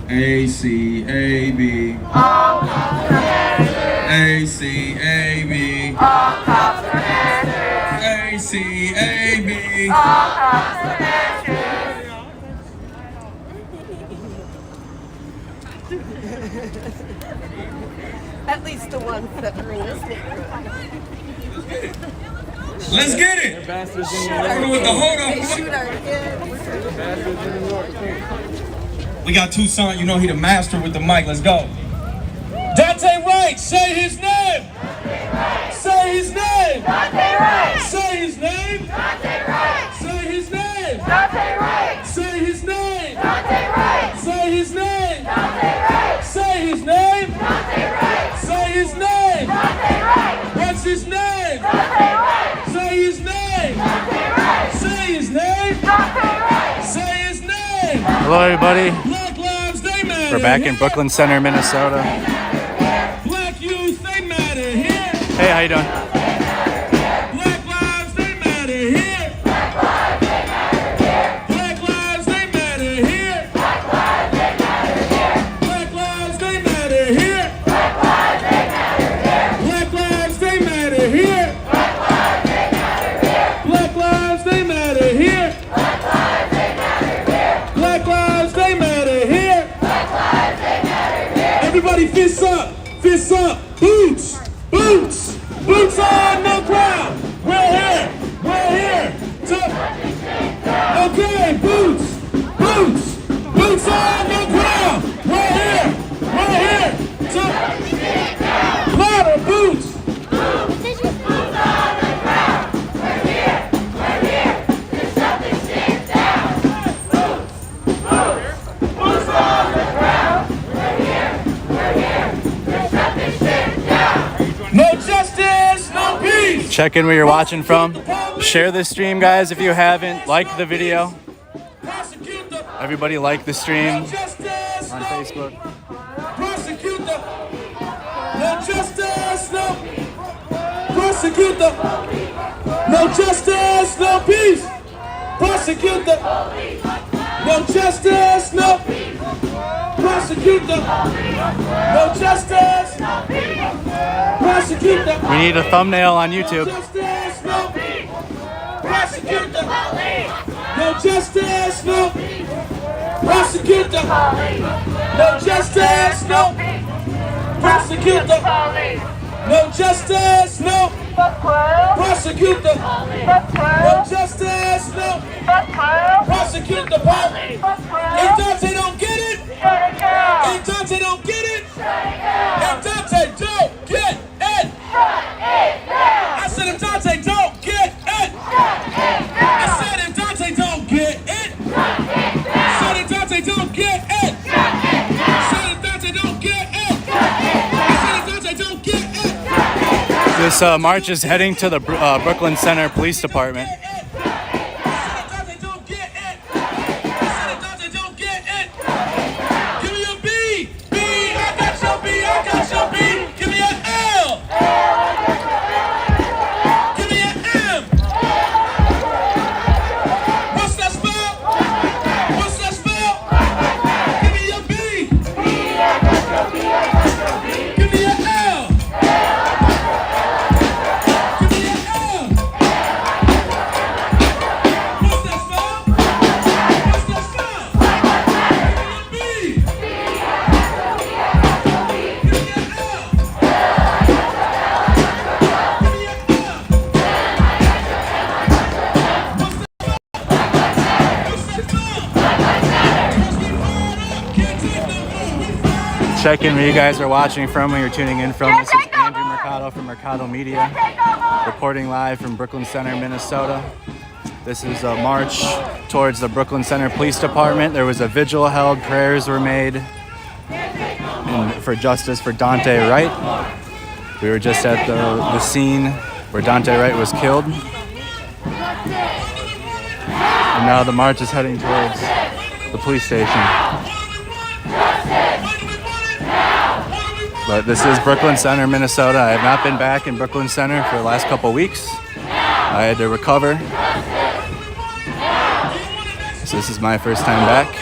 ACAB. All cops are answers. ACAB. All cops are answers. ACAB. All cops are answers. At least the ones that are in this neighborhood. Let's get it. Hold They on. shoot our kids. We got Tucson, you know he the master with the mic. Let's go. Daunte Wright, say his name. Say his name. Daunte Wright. Say his name. Daunte Wright. Say his name. Daunte Wright. Say his name. Daunte Wright. Say his name. Daunte Wright. Say his name. Daunte Wright. Say his name. Daunte Wright. What's his name? Daunte Wright. Say his name. Daunte Wright. Say his name. Daunte Wright. Say his name. Hello, everybody. Black lives, they matter. We're back in Brooklyn Center, Minnesota. Black youth, they matter here. Hey, how you doing? Black lives, they matter here. Black lives, they matter here. Black lives, they matter here. Black lives, they matter here. Black lives, they matter here. Black lives, they matter here. Black lives, they matter here. Black lives, they matter here. Everybody fists up, fists up. Boots, boots, boots on the ground. We're here to. Okay, boots, boots, boots on the ground. We're here to. Louder, boots. No justice, no peace. Check in where you're watching from. Share this stream, guys, if you haven't. Like the video. Prosecute the. Everybody like the stream No justice, on no Facebook. prosecute the. No justice, no. Prosecute the. No justice, no peace. Prosecute the. No justice, no. Prosecute the. No justice. Prosecute the. We need a thumbnail on YouTube. Justice, no. Prosecute the. No justice, no. Prosecute the. No justice, no. Prosecute the. No justice, no. Prosecute the. No justice, no. Prosecute the police. If Daunte don't get it, if Daunte don't get it, if Daunte don't get it, I said if Daunte don't get it, I said if Daunte don't get it, said if Daunte don't get it, said if Daunte don't get it, I said if Daunte don't get it. This march is heading to the Brooklyn Center Police Department. Check in where you guys are watching from, where you're tuning in from. This is Andrew Mercado from Mercado Media, reporting live from Brooklyn Center, Minnesota. This is a march towards the Brooklyn Center Police Department. There was a vigil held, prayers were made for justice for Daunte Wright. We were just at the scene where Daunte Wright was killed. And now the march is heading towards the police station. But this is Brooklyn Center, Minnesota. I have not been back in Brooklyn Center for the last couple weeks. I had to recover. So this is my first time back.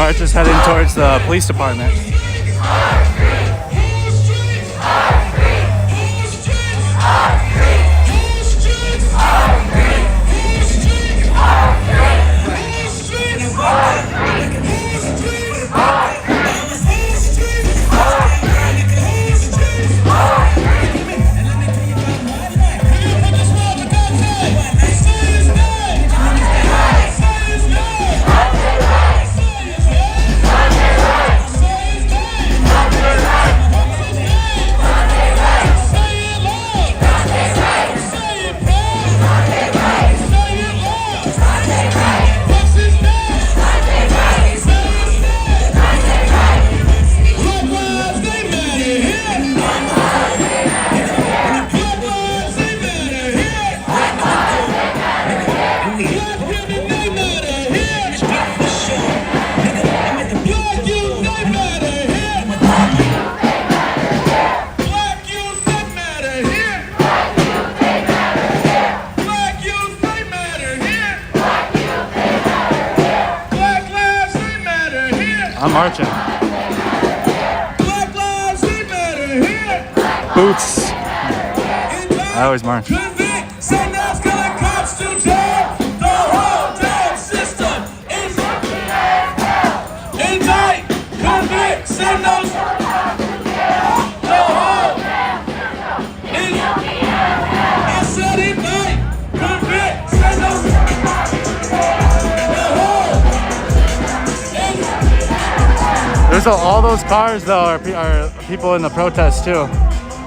march is heading towards the police department. I'm marching. Black lives matter here. Boots. I always march. Convict, send those killing cops to jail. The whole damn system is indict. Convict, send those. The whole is said indict. Convict, send those. The whole There's all those cars though are people in the protest too.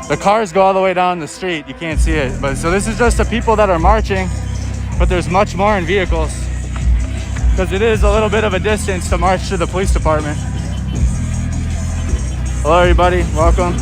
The cars go all the way down the street. You can't see it, but so this is just the people that are marching, but there's much more in vehicles because it is a little bit of a distance to march to the police department. Hello everybody, welcome.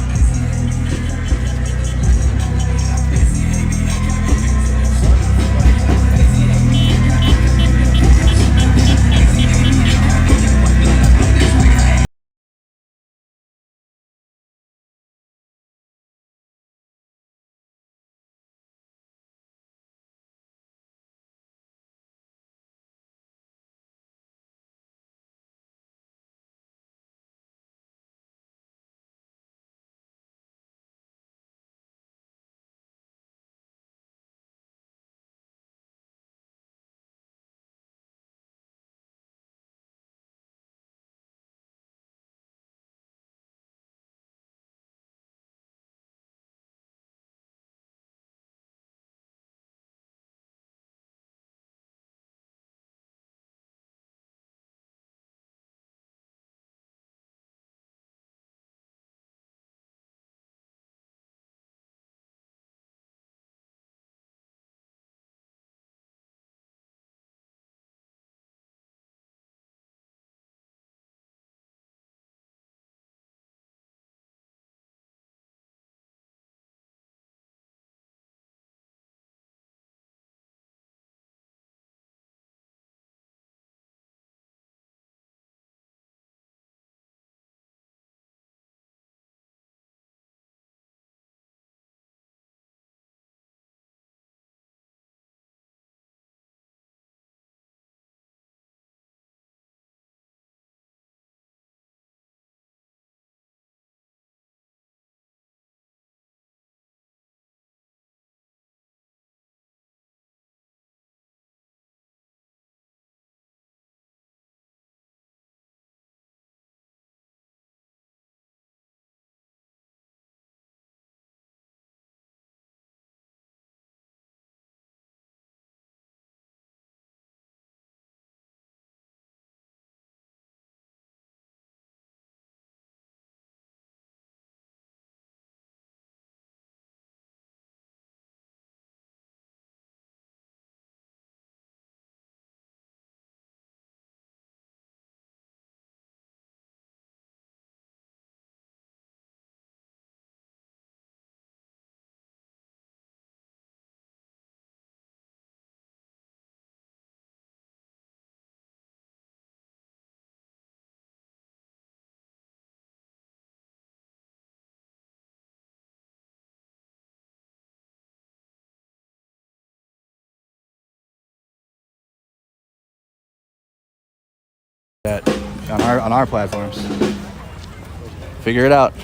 on our platforms. Figure it out.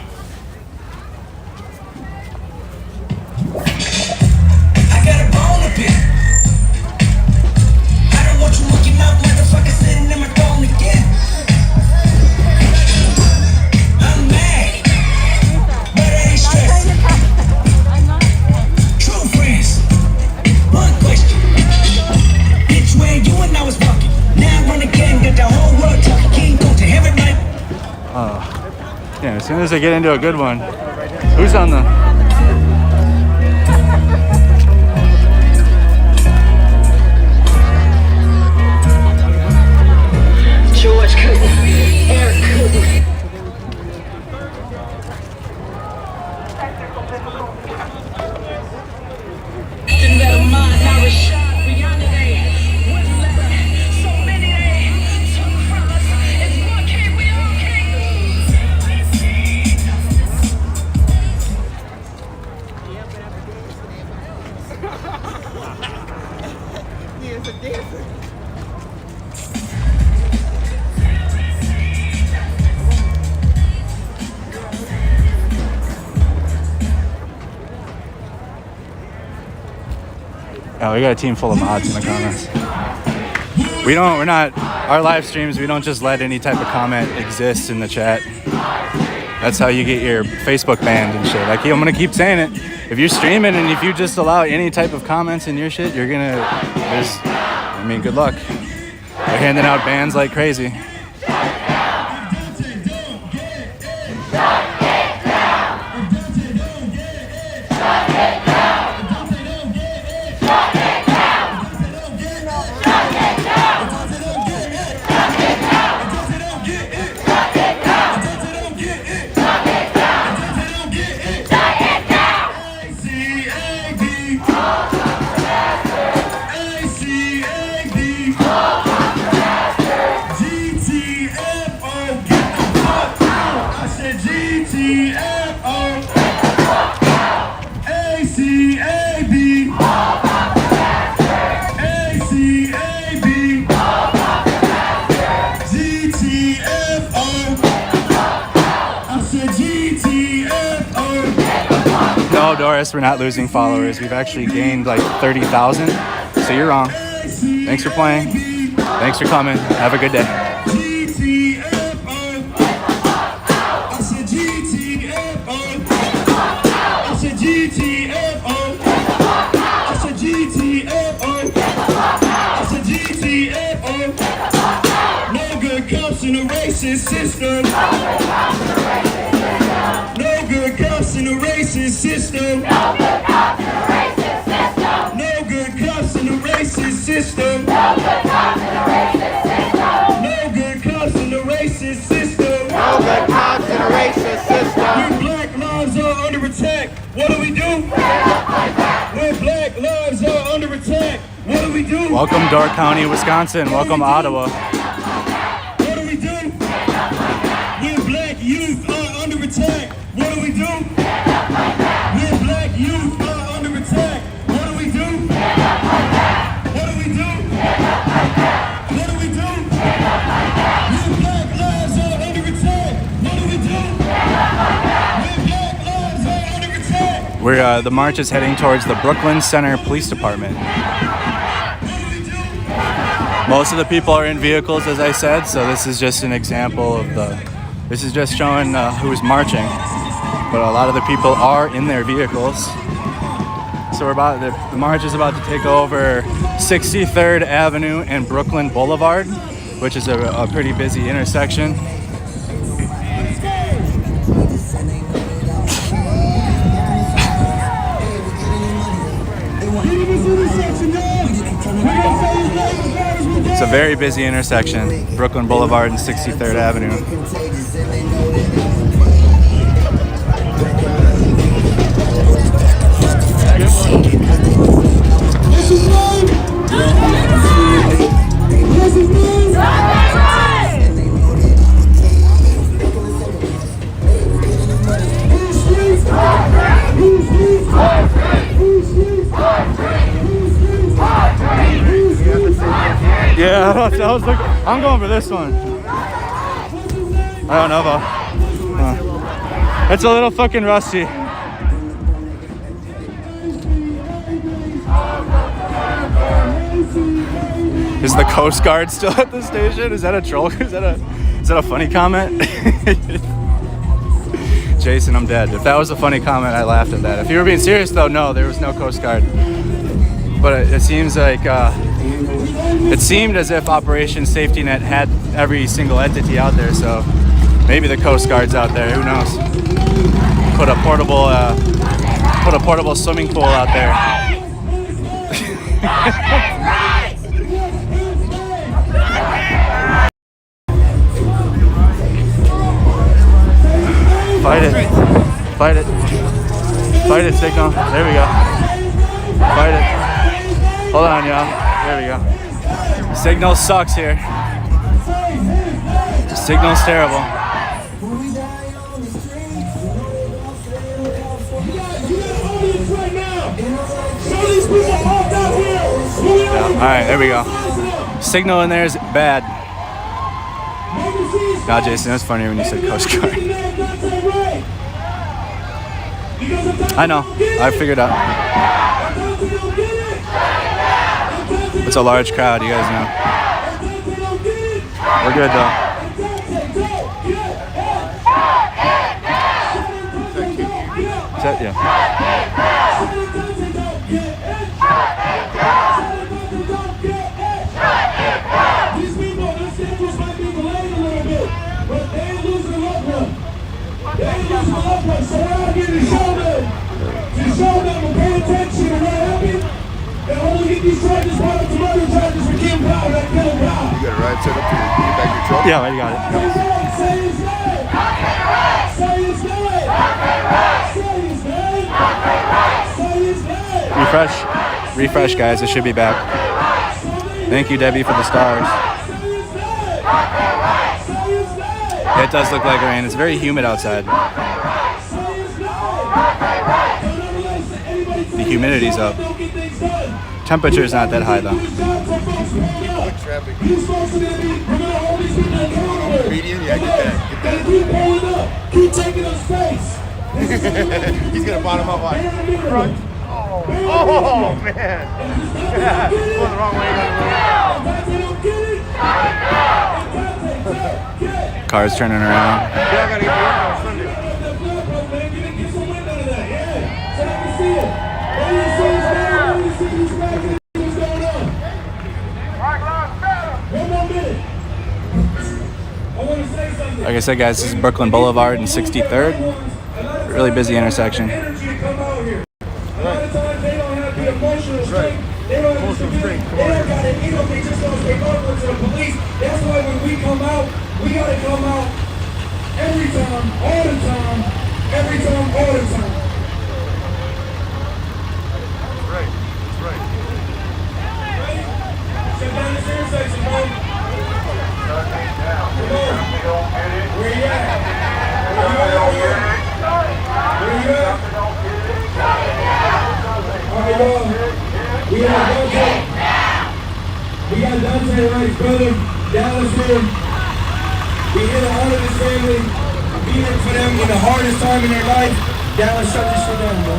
I got a bone up here. I don't want you looking out, motherfucker, sitting in my phone again. I'm mad, but I ain't stressed. True friends. One question. Bitch, where you and I was walking. Now I run again, got the whole world talking. King go to heaven, right? Yeah, as soon as I get into a good one, who's on the? George couldn't, Eric couldn't. Didn't let a mind, now it's shot beyond today. One letter, so many days. Two cross, it's one king, we all king. Oh, we got a team full of mods in the comments. We're not, our live streams, we don't just let any type of comment exist in the chat. That's how you get your Facebook banned and shit. Like, I'm gonna keep saying it. If you're streaming and if you just allow any type of comments in your shit, you're gonna, good luck. They're handing out bans like crazy. No, Doris, we're not losing followers. We've actually gained like 30,000. So you're wrong. Thanks for playing. Thanks for coming. Have a good day. No good cops in a racist system. No good cops in a racist system. No good cops in a racist system. No good cops in a racist system. No good cops in a racist system. No good cops in a racist system. No good cops in a racist system. When black lives are under attack, what do we do? When black lives are under attack, what do we do? Welcome, Door County, Wisconsin. Welcome, Ottawa. What do we do? When black youth are under attack, what do we do? When black youth are under attack, what do we do? What do we do? What do we do? When black lives are under attack, what do we do? When black lives are under attack. The march is heading towards the Brooklyn Center Police Department. Most of the people are in vehicles, as I said, so this is just an example of this is just showing who's marching. But a lot of the people are in their vehicles. So the march is about to take over 63rd Avenue and Brooklyn Boulevard, which is a pretty busy intersection. It's a very busy intersection, Brooklyn Boulevard and 63rd Avenue. Yeah, I was looking. I'm going for this one. I don't know about. It's a little fucking rusty. Is the Coast Guard still at the station? Is that a troll? Is that a funny comment? Jason, I'm dead. If that was a funny comment, I laughed at that. If you were being serious, though, no, there was no Coast Guard. But it seems like it seemed as if Operation Safety Net had every single entity out there. So maybe the Coast Guard's out there. Who knows? Put a portable swimming pool out there. Fight it. Fight it. Fight it, Signal. There we go. Fight it. Hold on, y'all. There we go. Signal sucks here. Signal's terrible. Yeah, all right, there we go. Signal in there is bad. Nah, Jason, that's funnier when you said Coast Guard. I know. I figured out. It's a large crowd, you guys know. We're good, though. Yeah. So we're out here to show them and pay attention and what happened. And only get these charges brought up to murder charges for Kim Powell, that killing Powell. You got a ride set up to get back your truck? Yeah, you got it. Say his name. Say his name. Say his name. Say his name. Refresh, guys. It should be back. Thank you, Debbie, for the stars. It does look like rain. It's very humid outside. The humidity's up. Temperature's not that high, though. Median? Yeah, get that. Keep taking up space. He's going to bottom up on front. Oh, man. Going the wrong way. Car's turning around. Like I said, guys, this is Brooklyn Boulevard and 63rd. Really busy intersection. That's why when we come out, we gotta come out every time, all the time, every time, all the time. That's right. Ready? Shut down this intersection, bro. Come on. Where you at? All right, y'all. We got Daunte Wright's brother, Dallas here. We here to honor this family, be here for them in the hardest time in their life. Dallas, shut this shit down, bro.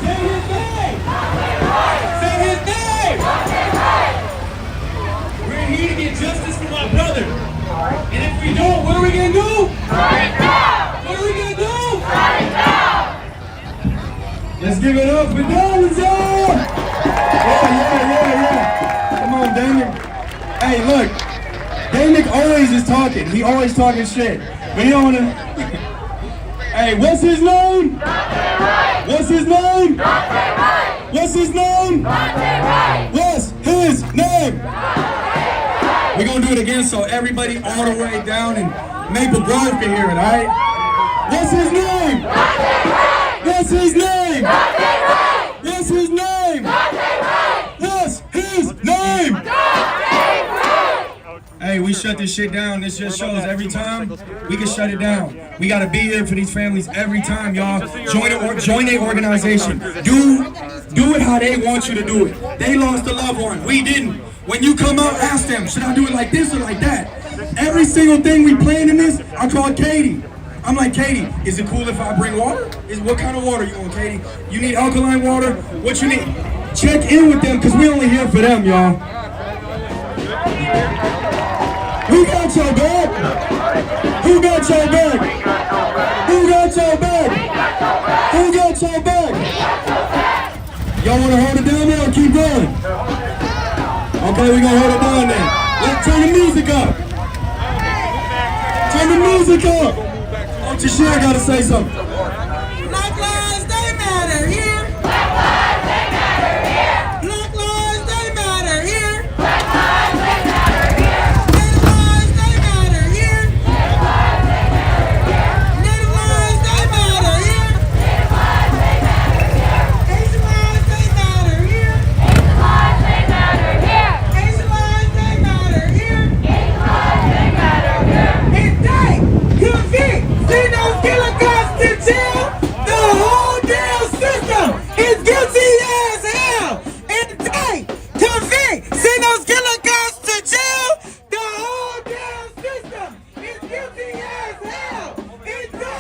Say his name! Say his name! We're here to get justice for my brother. And if we don't, what are we gonna do? What are we gonna do? Let's give it up for Dallas, y'all! Yeah. Come on, Damon. Hey, look. Damon always is talking. He always talking shit. But he don't wanna... Hey, what's his name? What's his name? What's his name? What's his name? We're gonna do it again so everybody all the way down in Maple Grove can hear it, alright? What's his name? What's his name? What's his name? What's his name? Hey, we shut this shit down. This just shows every time we can shut it down. We gotta be here for these families every time, y'all. Join their organization. Do it how they want you to do it. They lost a loved one. We didn't. When you come out, ask them, should I do it like this or like that? Every single thing we playing in this, I call Katie. I'm like, Katie, is it cool if I bring water? What kind of water you want, Katie? You need alkaline water? What you need? Check in with them, because we only here for them, y'all. Who got your back? Who got your back? Who got your back? Who got your back? Y'all want to hold it down there or keep going? Okay, we're going to hold it down then. Let's turn the music up. Turn the music up. Oh, Tashia, I got to say something. Black lives, they matter here. Black lives, they matter here. Black lives, they matter here. Black lives, they matter here. Native lives, they matter here. Native lives, they matter here. Native lives, they matter here. Native lives, they matter here. Asian lives, they matter here. Asian lives, they matter here. Asian lives, they matter here. Asian lives, they matter here. And they convict, send those killer cops to jail. The whole damn system is guilty as hell. And they convict, send those killer cops to jail. The whole damn system is guilty as hell. And they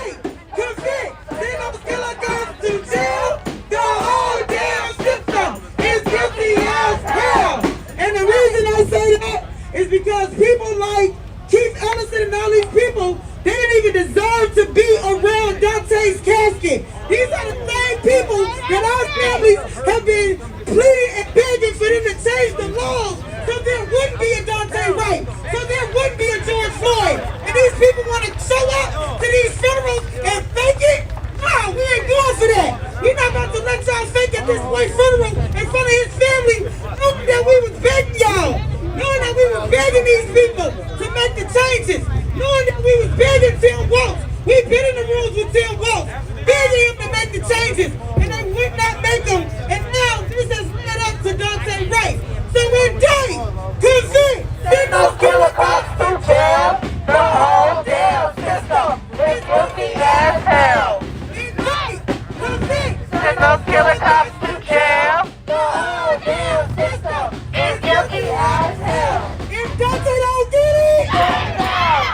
convict, send those killer cops to jail. The whole damn system is guilty as hell. And the reason I say that is because people like Chief Ellison and all these people, they didn't even deserve to be around Daunte's casket. These are the same people that our families have been pleading and begging for them to change the laws so there wouldn't be a Daunte Wright, so there wouldn't be a George Floyd. And these people want to show up to these funerals and fake it? No, we ain't going for that. We're not about to let y'all fake at this boy's funeral in front of his family, knowing that we was begging y'all, knowing that we was begging these people to make the changes, knowing that we was begging Tim Waltz. We've been in the rooms with Tim Waltz, begging him to make the changes, and they would not make them. And now this has led up to Daunte Wright. So when they convict, send those killer cops to jail, the whole damn system is guilty as hell. And they convict, send those killer cops to jail, the whole damn system is guilty as hell. If Daunte don't get it,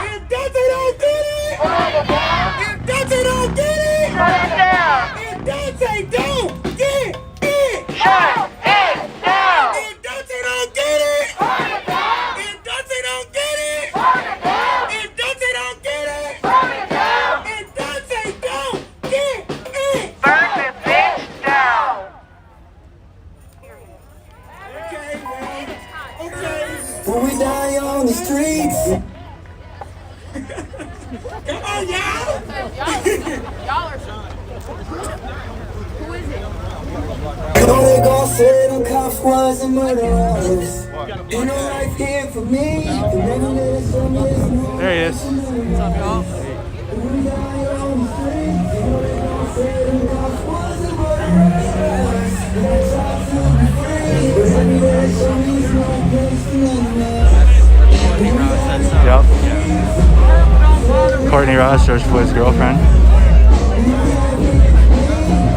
if Daunte don't get it, if Daunte don't get it, if Daunte don't get it, shut it down. If Daunte don't get it, if Daunte don't get it, if Daunte don't get it, if Daunte don't get it, burn this bitch down. Okay, man. Okay. When we die on the streets. Come on, y'all. Y'all are Who is it? All they gon' say them cops wasn't murderers. Ain't no life here for me. The never let us on this morning. There he is. When we die on the streets. They gon' say them cops wasn't murderers. And I try to be free. But every day show me no place to live. Yep. Courtney Ross, George Floyd's girlfriend.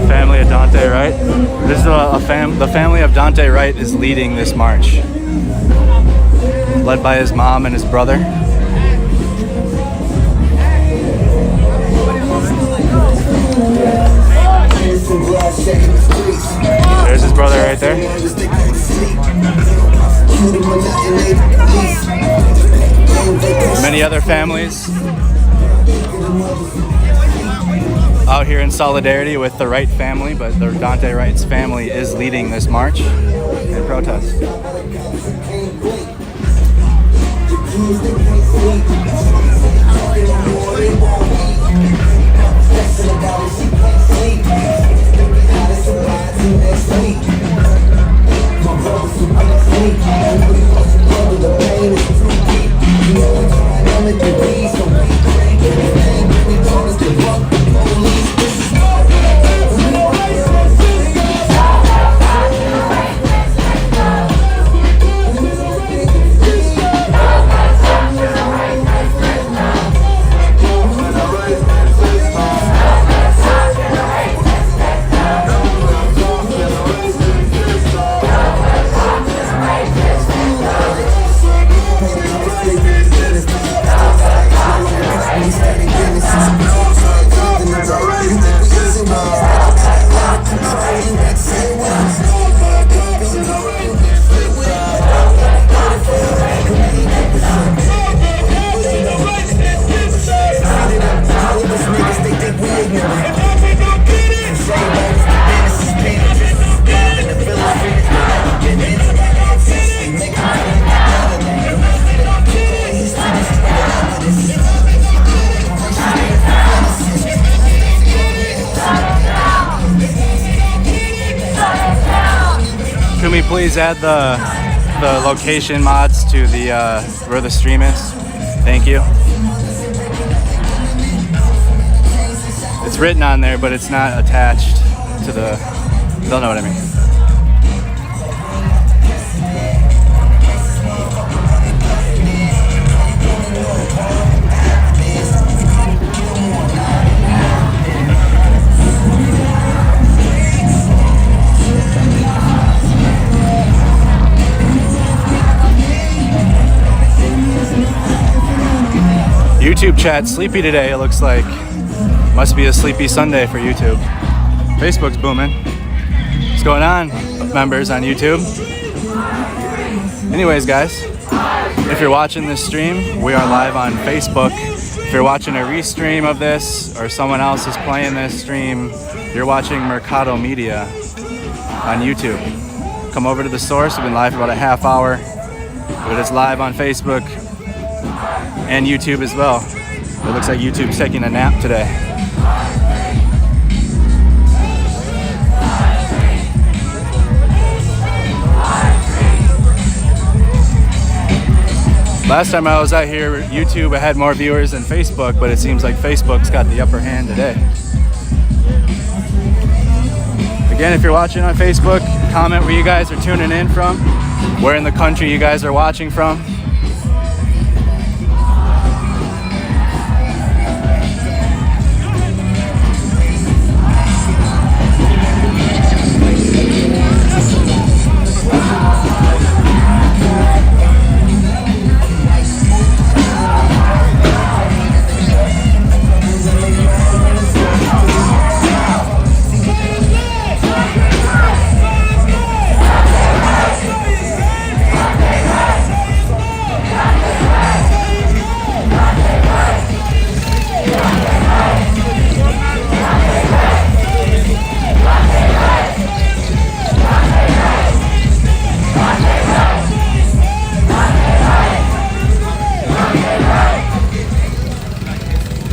Family of Daunte Wright. This is the family of Daunte Wright is leading this march, led by his mom and his brother. There's his brother right there. Many other families out here in solidarity with the Wright family, but the Daunte Wright's family is leading this march and protest. please add the location mods to the where the stream is? Thank you. It's written on there, but it's not attached to the. They'll know what I mean. YouTube chat sleepy today, it looks like. Must be a sleepy Sunday for YouTube. Facebook's booming. What's going on, members on YouTube? Anyways, guys, if you're watching this stream, we are live on Facebook. If you're watching a restream of this or someone else is playing this stream, you're watching Mercado Media on YouTube. Come over to the source. We've been live for about a half hour, but it's live on Facebook and YouTube as well. It looks like YouTube's taking a nap today. Last time I was out here, YouTube had more viewers than Facebook, but it seems like Facebook's got the upper hand today. Again, if you're watching on Facebook, comment where you guys are tuning in from, where in the country you guys are watching from.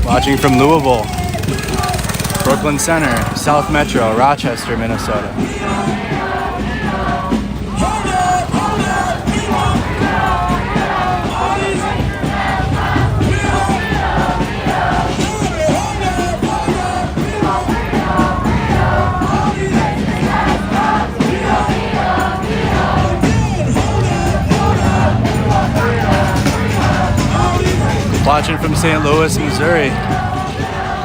Watching from Louisville, Brooklyn Center, South Metro, Rochester, Minnesota. Watching from St. Louis, Missouri.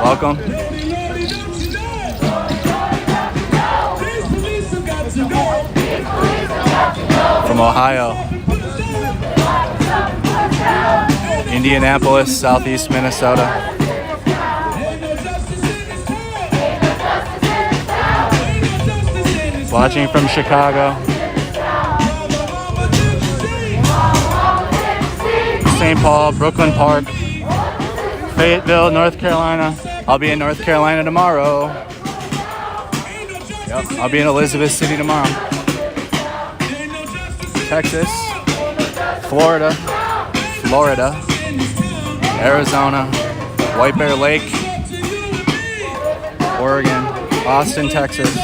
Welcome. From Ohio. Indianapolis, Southeast Minnesota. Watching from Chicago. St. Paul, Brooklyn Park, Fayetteville, North Carolina. I'll be in North Carolina tomorrow. Yep, I'll be in Elizabeth City tomorrow. Texas, Florida, Arizona, White Bear Lake, Oregon, Austin, Texas.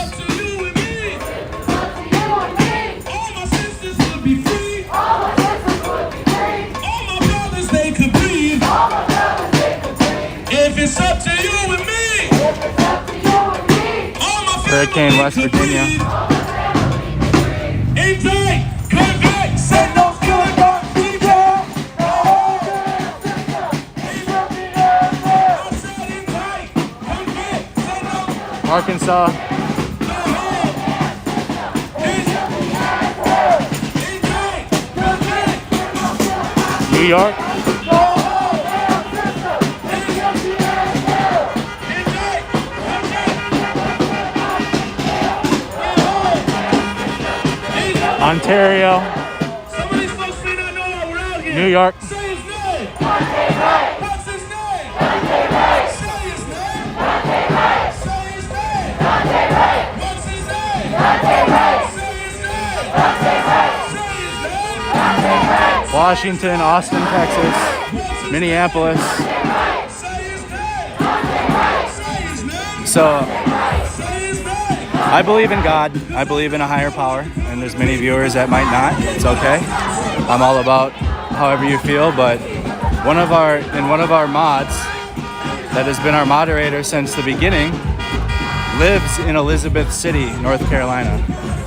It's up to you and me. Hurricane, West Virginia. Indict, convict, say no killing, don't be there. Arkansas. New York. Ontario, New York, Say his name. What's his name? Say his name. Say his name. What's his name? Say his name. Washington, Austin, Texas, Minneapolis. So I believe in God. I believe in a higher power, and there's many viewers that might not. It's okay. I'm all about however you feel, but one of our mods that has been our moderator since the beginning lives in Elizabeth City, North Carolina.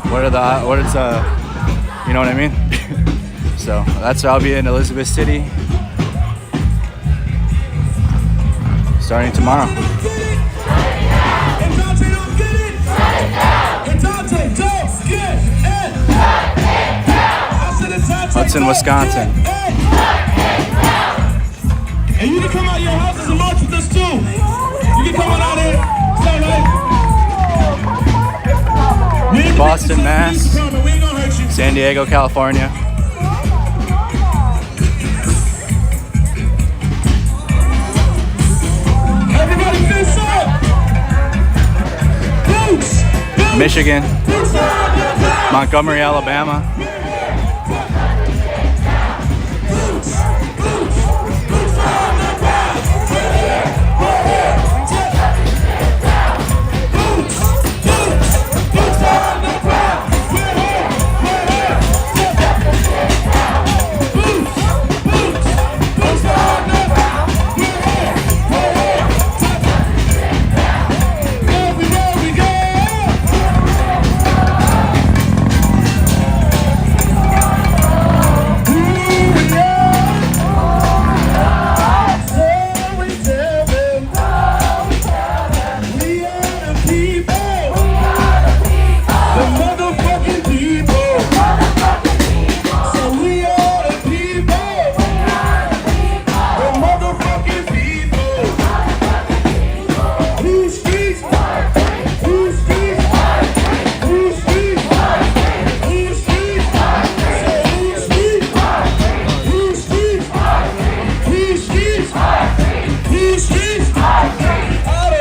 You know what I mean? So that's where I'll be in Elizabeth City starting tomorrow. Hudson, Wisconsin. And you can come out of your houses and march with us too. You can come on out here. It's all right. Boston, Mass. San Diego, California. Everybody fist up. Boots. Michigan. Montgomery, Alabama.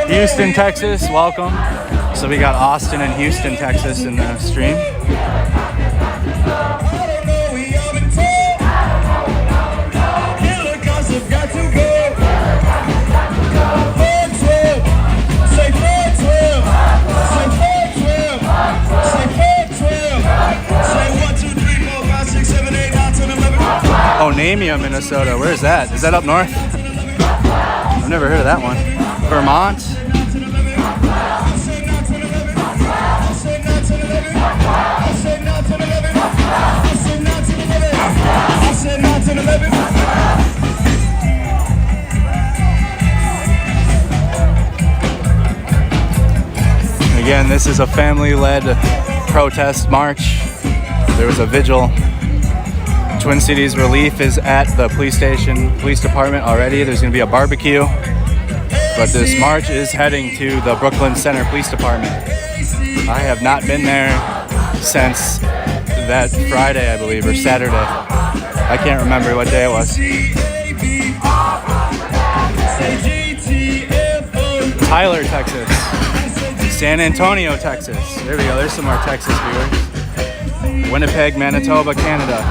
Houston, Texas, welcome. So we got Austin and Houston, Texas in the stream. Oh, Namia, Minnesota. Where is that? Is that up north? I've never heard of that one. Vermont. Again, this is a family-led protest march. There was a vigil. Twin Cities Relief is at the police department already. There's going to be a barbecue. But this march is heading to the Brooklyn Center Police Department. I have not been there since that Friday, I believe, or Saturday. I can't remember what day it was. Tyler, Texas. San Antonio, Texas. There we go. There's some more Texas viewers. Winnipeg, Manitoba, Canada.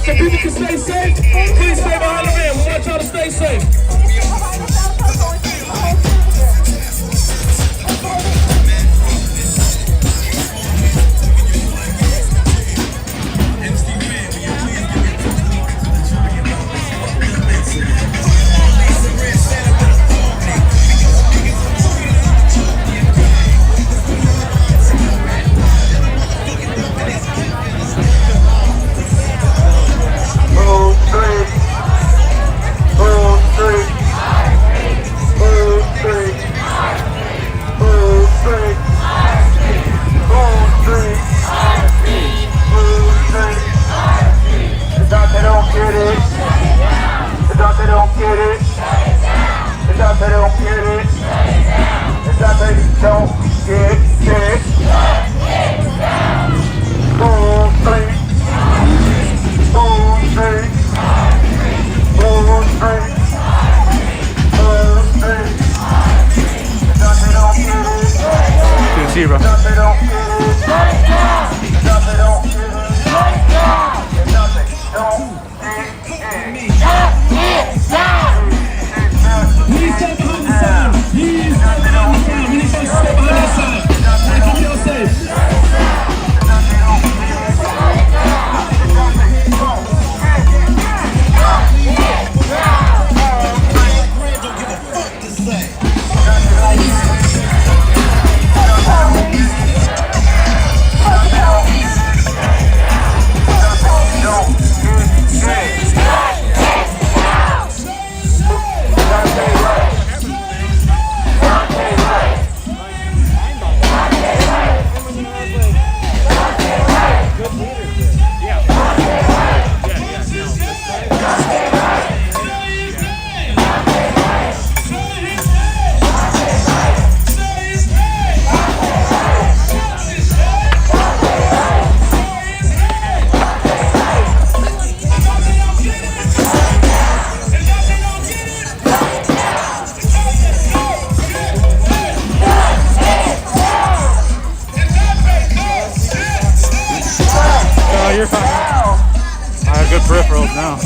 so people can stay safe, please stay behind the van. We want y'all to stay safe. Zero. You're fine. I have good peripherals now.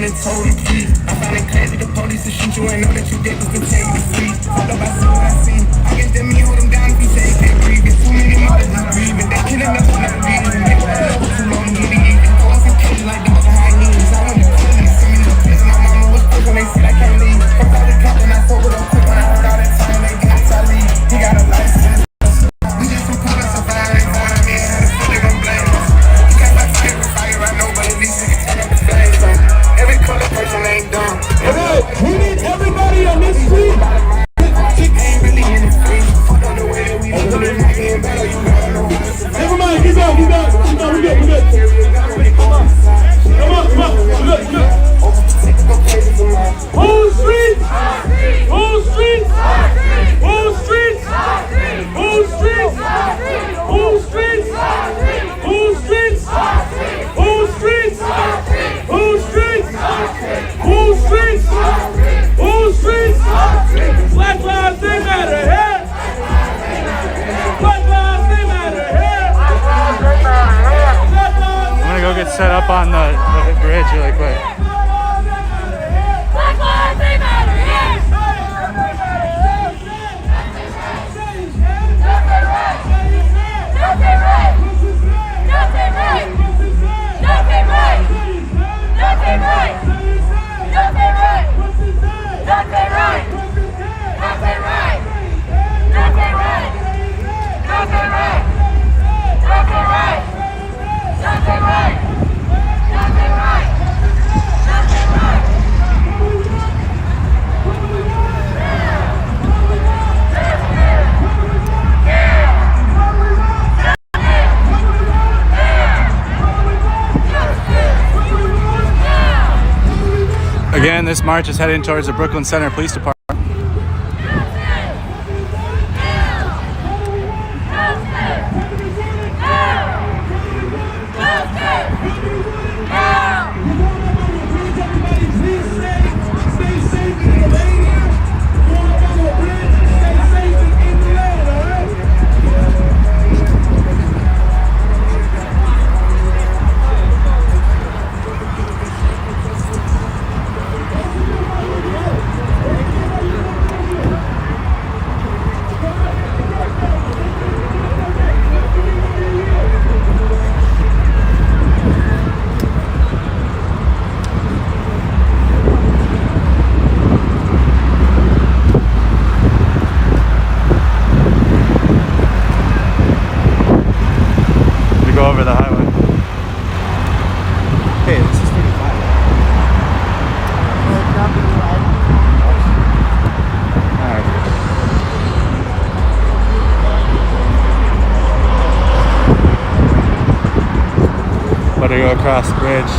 Told him please. I found it crazy the police to shoot you and know that you dead was continue to sleep. Hold up, I see what I see. I guess that me hold him down if he say he can't breathe. It's too many mothers not breathing. They killing us for not breathing. They hold up too long, getting eaten. Go off and kill you like the mother high knees. I want to kill them, send me no prison. My mama was quick when they said I can't leave. Fuck all the cop and I sold it up quick when I heard all that time they got to leave. He got a license. We just some people that survive. They going at me and how the fuck they gon' blame us. You can't fight fire with fire, I know, but at least you can turn up the flames on. Every color person ain't dumb. We need everybody on this street. Ain't really in Again, this march is heading towards the Brooklyn Center Police Department. Go over the highway. Hey, this is 35. Alright. About to go across the bridge.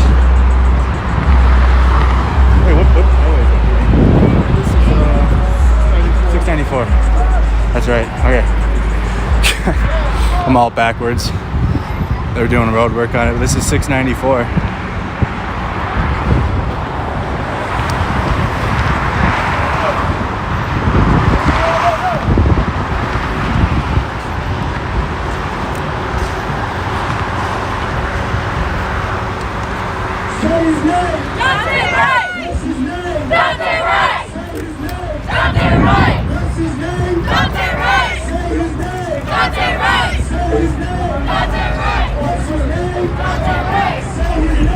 Wait, what highway is that? This is 694. That's right. Okay. I'm all backwards. They're doing road work on it. This is 694. Say his name. Daunte Wright! What's his name? Daunte Wright! Say his name. Daunte Wright! What's his name? Daunte Wright! Say his name. Daunte Wright! Say his name. Daunte Wright! What's his name? Daunte Wright! Say his name.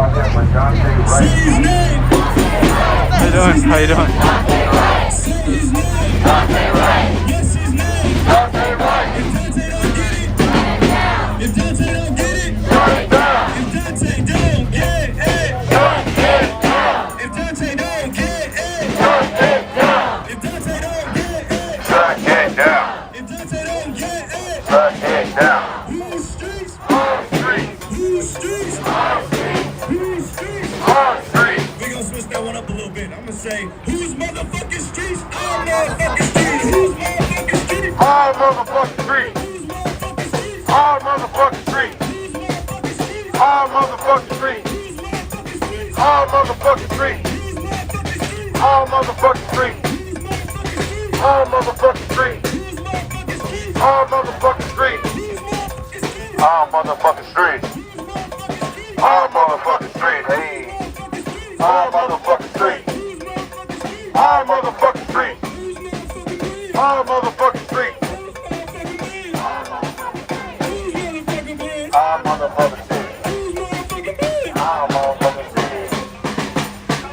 Say his name. How you doing? How you doing? Say his name. Yes, his name. If Daunte don't get it, if Daunte don't get it, if Daunte don't get it, if Daunte don't get it, Shut it down. if Daunte don't get it, Shut it down. who's streets, On street. who's streets, who's streets. On street. We gonna switch that one up a little bit. I'm gonna say, who's motherfucking streets? All motherfucking streets. Who's motherfucking streets? All motherfucking street. Who's motherfucking streets? All motherfucking street. Who's motherfucking streets? All motherfucking street. Who's motherfucking streets? All motherfucking street. Who's motherfucking streets? All motherfucking street. Who's motherfucking streets? All motherfucking street. Who's motherfucking streets? All motherfucking street. Who's motherfucking streets? All motherfucking street. Who's motherfucking streets? All motherfucking street. Hey. All motherfucking street. All motherfucking street. All motherfucking street. All motherfucking street. All motherfucking street.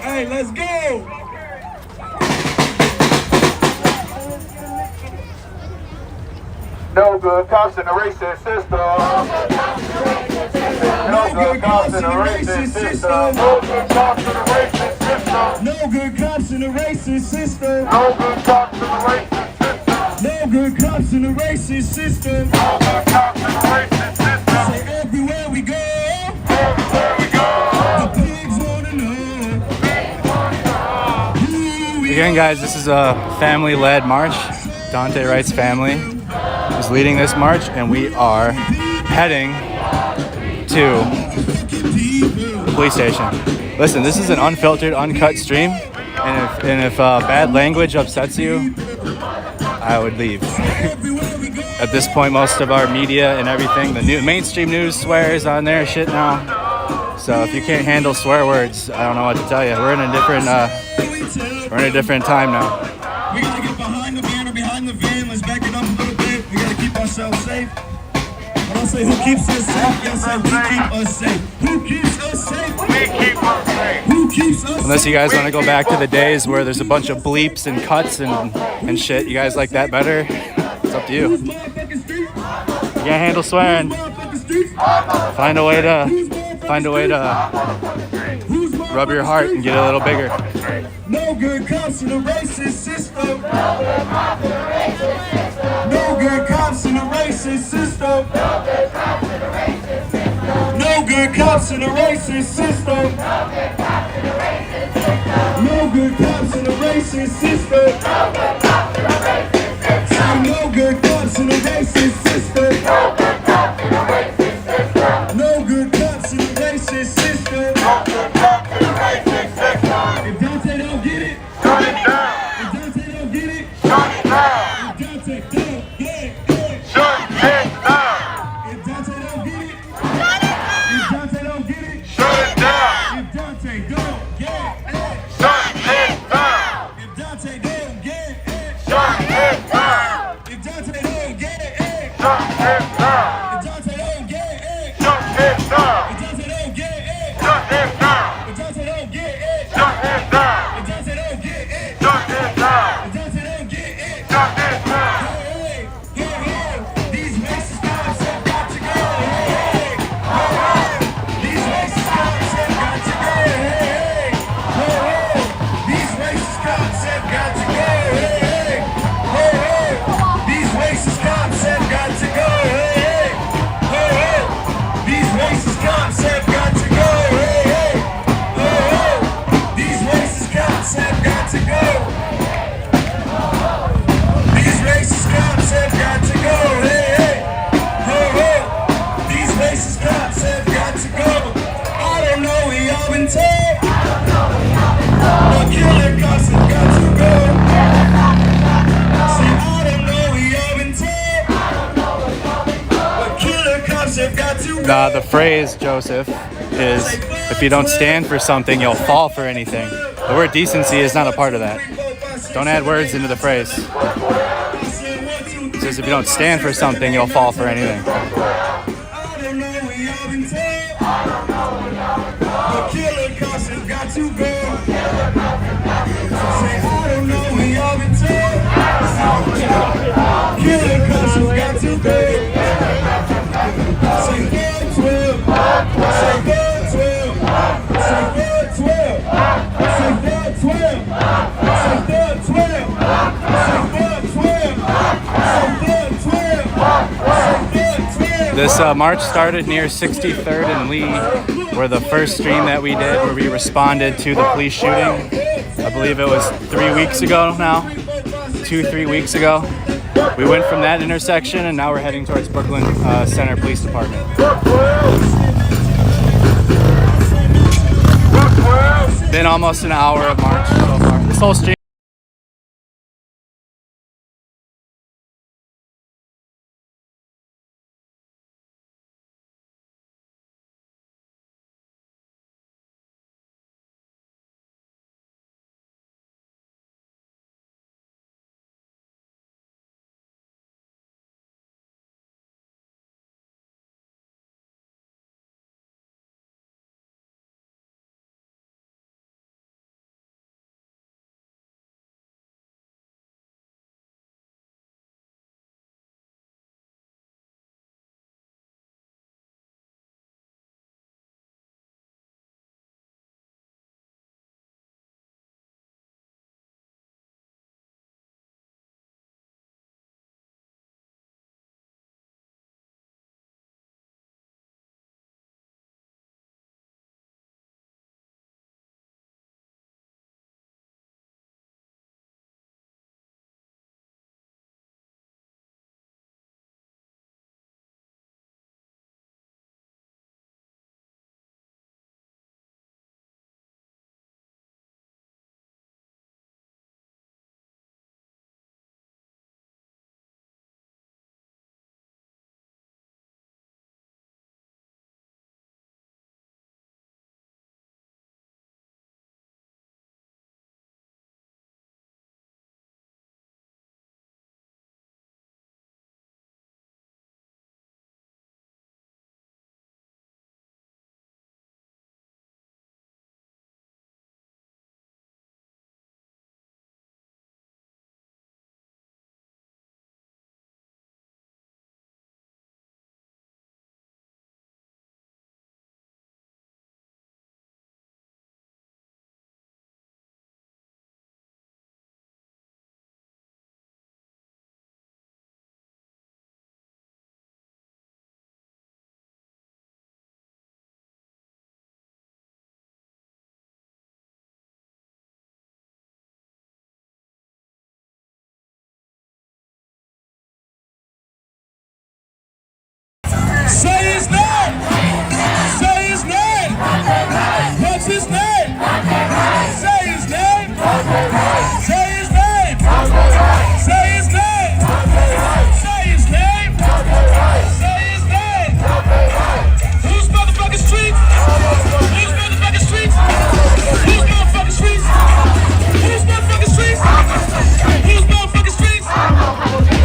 Hey, let's go! No good cops in the racist system. No good cops in the racist system. No good cops in the racist system. No good cops in the racist system. No good cops in the racist system. No good cops in the racist system. No good cops in the racist system. Say everywhere we go, Everywhere we go. the pigs wanna know. Who we Again, guys, this is a family-led march. Daunte Wright's family is leading this march, and we are heading to the police station. Listen, this is an unfiltered, uncut stream, and if bad language upsets you, I would leave. At this point, most of our media and everything, the mainstream news swears on their shit now. So if you can't handle swear words, I don't know what to tell you. We're in a different time now. We gotta get behind the van or behind the van. Let's back it up a little bit. We gotta keep ourselves safe. When I say who keeps us safe, y'all say we keep us safe. Who keeps us safe? We keep us safe. Who keeps us Unless safe? you guys want to go back to the days where there's a bunch of bleeps and cuts and shit, you guys like that better? It's up to you. Who's motherfucking streets? You can't handle swearing. Motherfucking streets? Find a way to rub your heart and get a little bigger. No good cops in the racist system. No good cops in the racist system. No good cops in the racist system. No good cops in the racist system. Say no good cops in the racist system. No good cops in the racist system. If Daunte don't get it, Shut it down. if Daunte don't get it, Shut it down. if Daunte don't get it, Shut it down. if Daunte don't get it, if Daunte don't get it, Shut it down. if Daunte don't get it, Shut it down. if Daunte don't get it, Shut it down. if Daunte don't get it, Shut it down. if Daunte don't get it, Shut it down. if Daunte don't get it, Shut it down. if Daunte don't get it, Shut it down. if Daunte don't get it, Shut it down. if Daunte don't get it. Shut it down. Hey, hey, hey, these racist cops have got to go. Hey, these racist cops have got to go. Hey, these racist cops have got to go. Hey, these racist cops have got to go. Hey, these racist cops have got to go. Hey, these racist cops have got to go. These racist cops have got to go. Hey, these racist cops have got to go. I don't know where y'all been told. But killer cops have got to go. See, I don't know where y'all been told. But killer cops have got to go. The phrase, Joseph, is if you don't stand for something, you'll fall for anything. The word decency is not a part of that. Don't add words into the phrase. It says if you don't stand for something, you'll fall for anything. I don't know where y'all been told. But too bad. Say, I don't know, we all been told. Killer costumes got too big. Say, 412. Say, 412. Say, 412. Say, 412. Say, 412. Say, 412. This march started near 63rd and Lee, where the first stream that we did, where we responded to the police shooting. I believe it was 3 weeks ago now, 2-3 weeks ago. We went from that intersection and now we're heading towards Brooklyn Center Police Department. Been almost an hour of march so far. This whole stream. Say his name! Say his name! What's his name? Say his name! Say his name! Say his name! Say his name! Say his name! Who's motherfucking streets? Who's motherfucking streets? Who's motherfucking streets? Who's motherfucking streets? Who's motherfucking streets?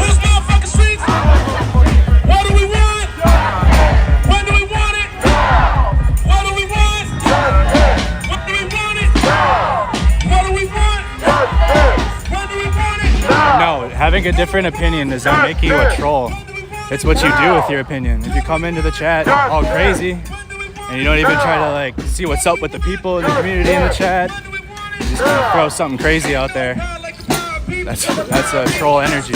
Who's motherfucking streets? What do we want? When do we want it? What do we want? When do we want it? What do we want? When do we want it? No, having a different opinion does not make you a troll. It's what you do with your opinion. If you come into the chat all crazy and you don't even try to like see what's up with the people in the community in the chat, you just kind of throw something crazy out there. That's a troll energy.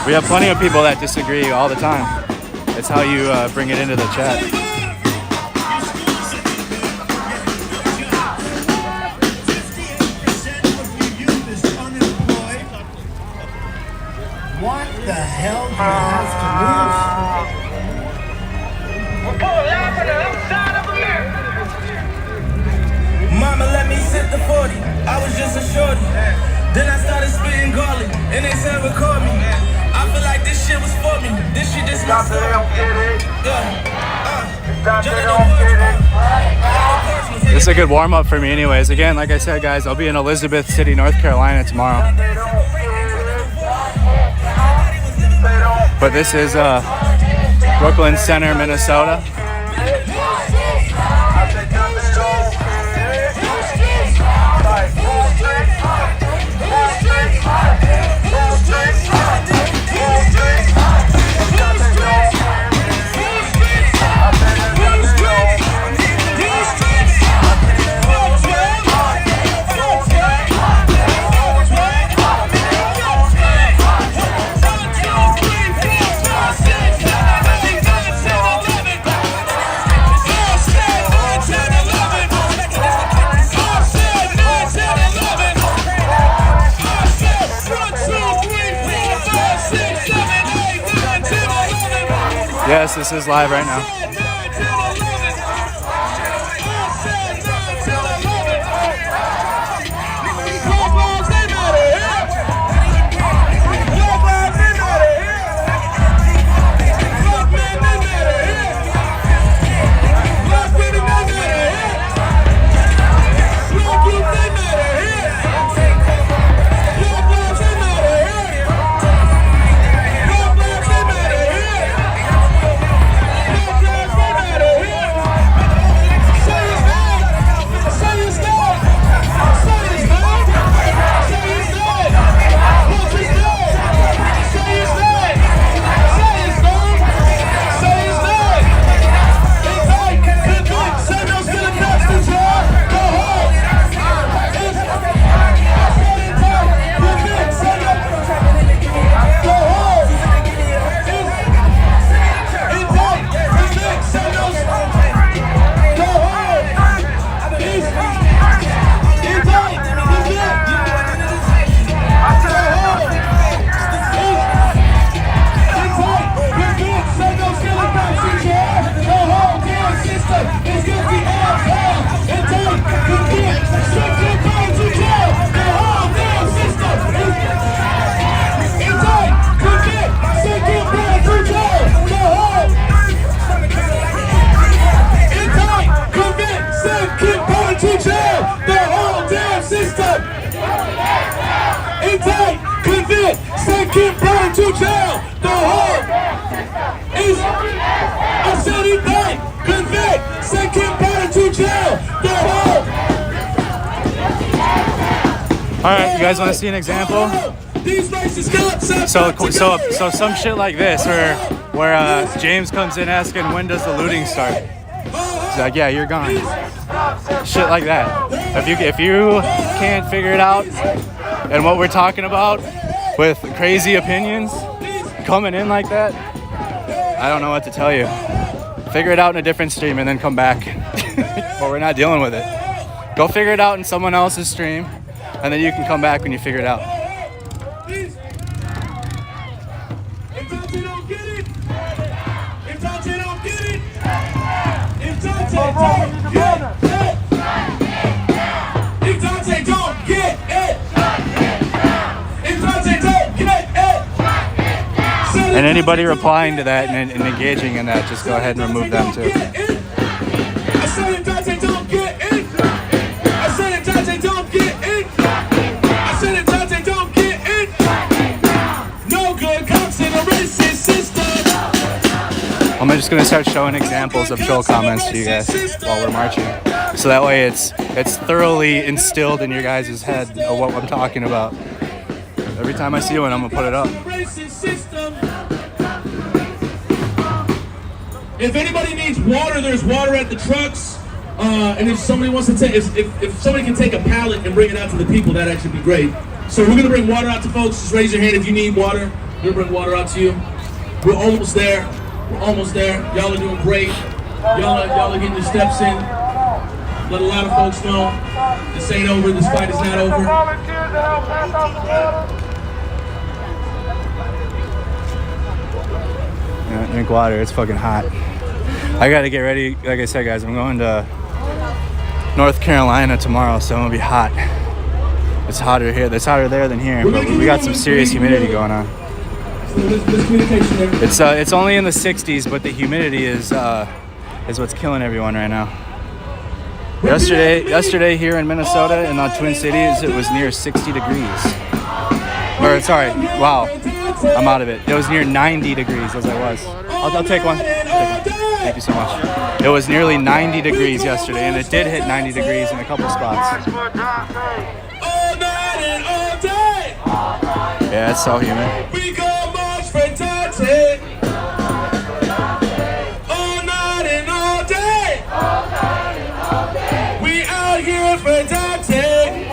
We have plenty of people that disagree all the time. It's how you bring it into the chat. What the hell do you have to lose? Mama let me sip the 40. I was just a shorty. Then I started spitting garlic, and they said record me. I feel like this shit was for me. This shit is my story. This is a good warm-up for me anyways. Again, like I said, guys, I'll be in Elizabeth City, North Carolina tomorrow. But this is Brooklyn Center, Minnesota. Yes, this is live right now. All right, you guys want to see an example? So some shit like this, where James comes in asking when does the looting start. He's like, yeah, you're gone. Shit like that. If you can't figure it out, and what we're talking about with crazy opinions coming in like that, I don't know what to tell you. Figure it out in a different stream and then come back. But we're not dealing with it. Go figure it out in someone else's stream, and then you can come back when you figure it out. And anybody replying to that and engaging in that, just go ahead and remove them too. I said Daunte, don't get in. I said Daunte, don't get in. I said Daunte, don't get in. No good cops in a racist system. I'm just gonna start showing examples of troll comments to you guys while we're marching, so that way it's thoroughly instilled in your guys' head of what I'm talking about. Every time I see one, I'm gonna put it up. If anybody needs water, there's water at the trucks. And if somebody wants to take, if somebody can take a pallet and bring it out to the people, that'd actually be great. So we're gonna bring water out to folks. Just raise your hand if you need water. We're gonna bring water out to you. We're almost there. We're almost there. Y'all are doing great. Y'all are getting your steps in. Let a lot of folks know this ain't over. This fight is not over. Yeah, drink water. It's fucking hot. I gotta get ready. Like I said, guys, I'm going to North Carolina tomorrow, so I'm gonna be hot. It's hotter here. It's hotter there than here, but we got some serious humidity going on. It's only in the 60s, but the humidity is what's killing everyone right now. Yesterday here in Minnesota and on Twin Cities, it was near 60 degrees. Or sorry, wow, I'm out of it. It was near 90 degrees as I was. I'll take one. Thank you so much. It was nearly 90 degrees yesterday, and it did hit 90 degrees in a couple spots. Yeah, it's so humid. We go march for Daunte. All night and all day. We out here for Daunte.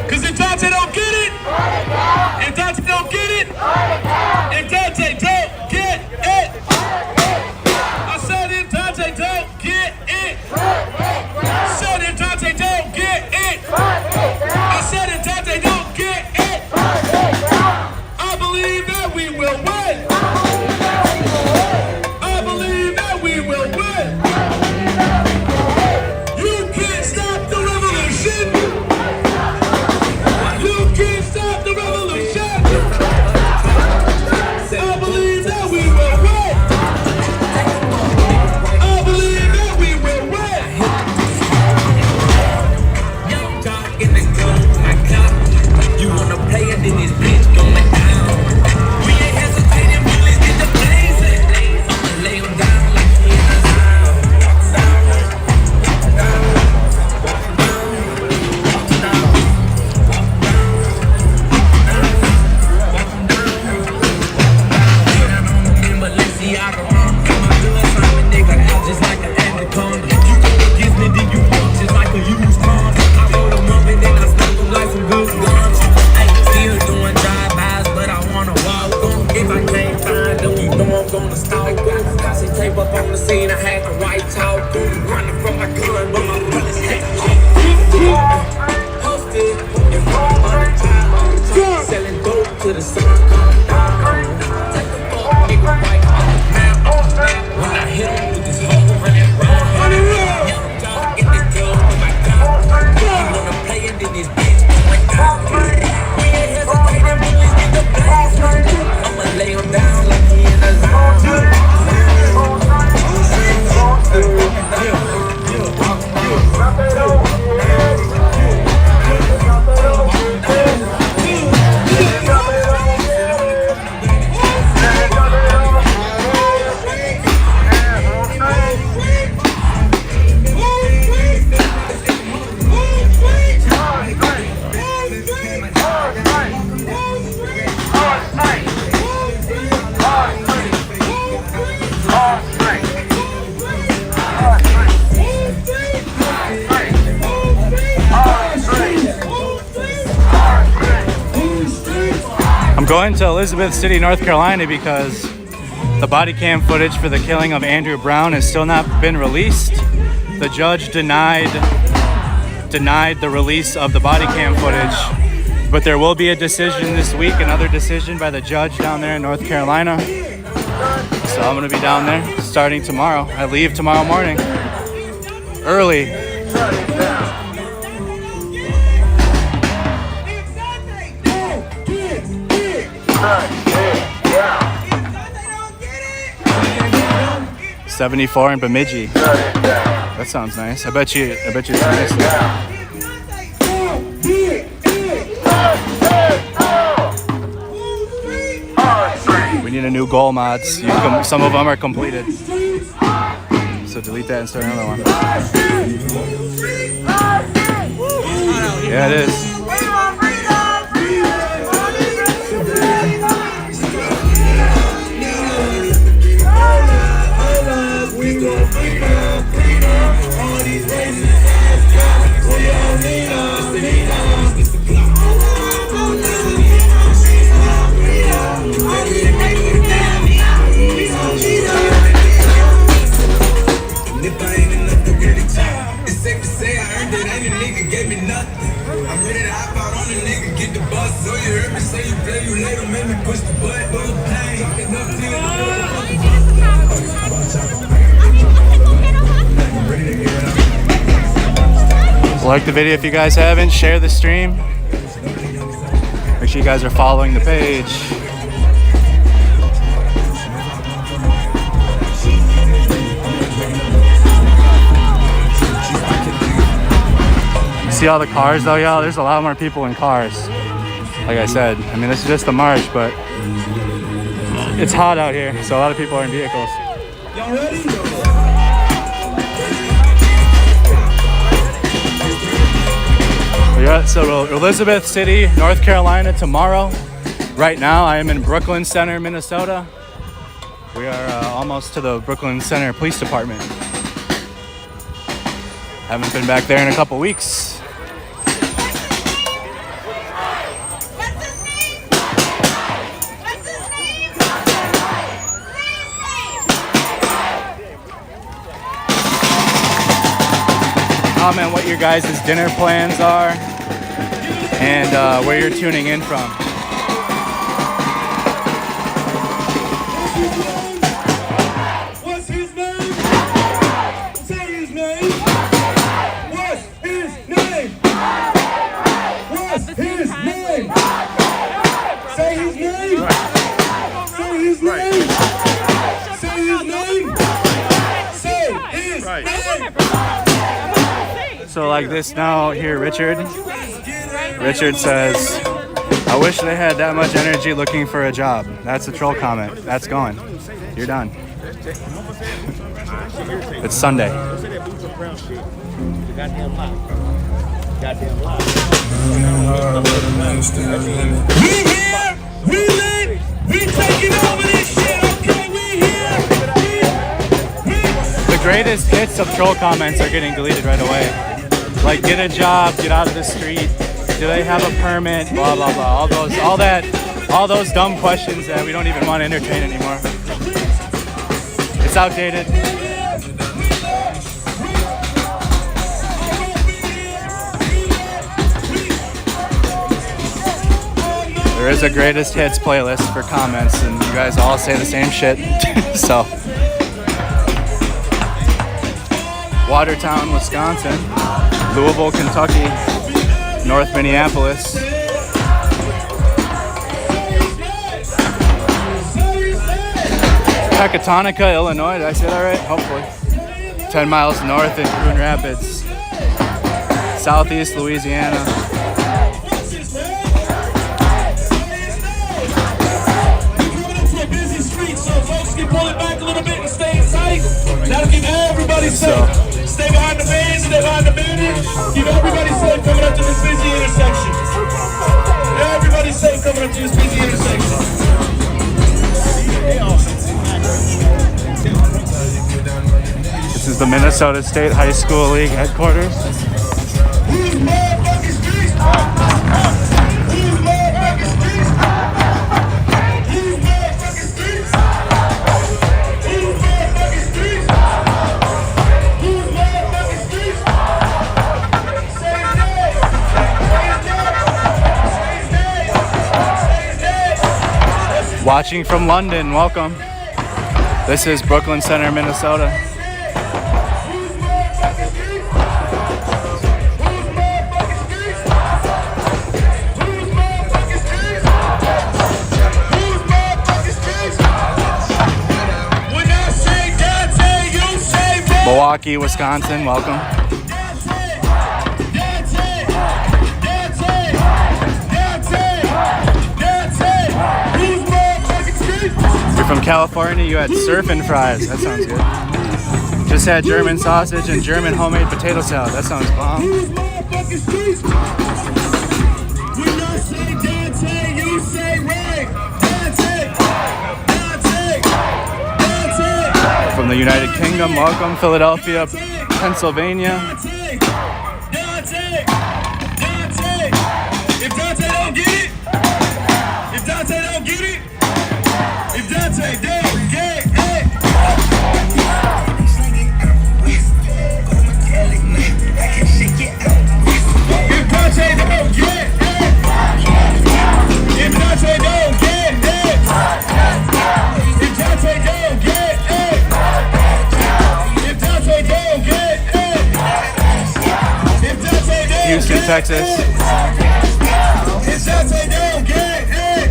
Cause if Daunte don't get it, if Daunte don't get it, if Daunte don't get it, I said if Daunte don't get it, I said if Daunte don't get it, I said if Daunte don't get it, I believe that we will win. Running from my gun, but my bullets hit selling dope to the sun come down. Take the fuck, nigga, right on the man. When I hit him with this hoe running round. Young dog, get the girl with my gun. You wanna play it, then this bitch going down. We ain't hesitating, bullets get the blast. I'ma lay him down like he in a lounge. I'm going to Elizabeth City, North Carolina because the body cam footage for the killing of Andrew Brown has still not been released. The judge denied the release of the body cam footage, but there will be a decision this week, another decision by the judge down there in North Carolina. So I'm gonna be down there starting tomorrow. I leave tomorrow morning, early. $74 in Bemidji. That sounds nice. I bet you it's nice. We need a new goal, mods. Some of them are completed. So delete that and start another one. Yeah, it is. Like the video if you guys haven't, share the stream. Make sure you guys are following the page. See all the cars though, y'all? There's a lot more people in cars. Like I said, I mean, this is just the march, but it's hot out here, so a lot of people are in vehicles. Y'all ready? Yeah, so Elizabeth City, North Carolina tomorrow. Right now, I am in Brooklyn Center, Minnesota. We are almost to the Brooklyn Center Police Department. Haven't been back there in a couple weeks. Comment what your guys' dinner plans are and where you're tuning in from. What's his name? Say his name. What's his name? What's his name? Say his name. Say his name. Say his name. Say his name. So like this now here, Richard says, I wish they had that much energy looking for a job. That's a troll comment. That's going. You're done. It's Sunday. We here, we lit, we taking over this shit, okay, we here. The greatest hits of troll comments are getting deleted right away. Like, get a job, get out of the street, do they have a permit, blah, blah, blah. All those dumb questions that we don't even want to entertain anymore. It's outdated. a greatest hits playlist for comments, and you guys all say the same shit. So, Watertown, Wisconsin, Louisville, Kentucky, North Minneapolis. Pecatonica, Illinois. Did I say that right? Hopefully. 10 miles north in Coon Rapids. Southeast Louisiana. Pull it back a little bit and stay tight. That'll keep everybody safe. Stay behind the band, stay behind the bandage. Keep everybody safe coming up to this busy intersection. Everybody safe coming up to this busy intersection. This is the Minnesota State High School League headquarters. Who's motherfucking streets? Who's motherfucking streets? Who's motherfucking streets? Who's motherfucking streets? Who's motherfucking streets? Say his name. Say his name. Say his name. Watching from London, welcome. This is Brooklyn Center, Minnesota. Milwaukee, Wisconsin, welcome. You're from California, you had surf and fries. That sounds good. Just had German sausage and German homemade potato salad. That sounds bomb. From the United Kingdom, welcome. Philadelphia, Pennsylvania. If Daunte don't get it, if Daunte don't get it, if Daunte don't get it. If Daunte don't get it, if Daunte don't get it, if Daunte don't get it, if Daunte don't get it, if Daunte don't Houston, Texas. If Daunte don't get it,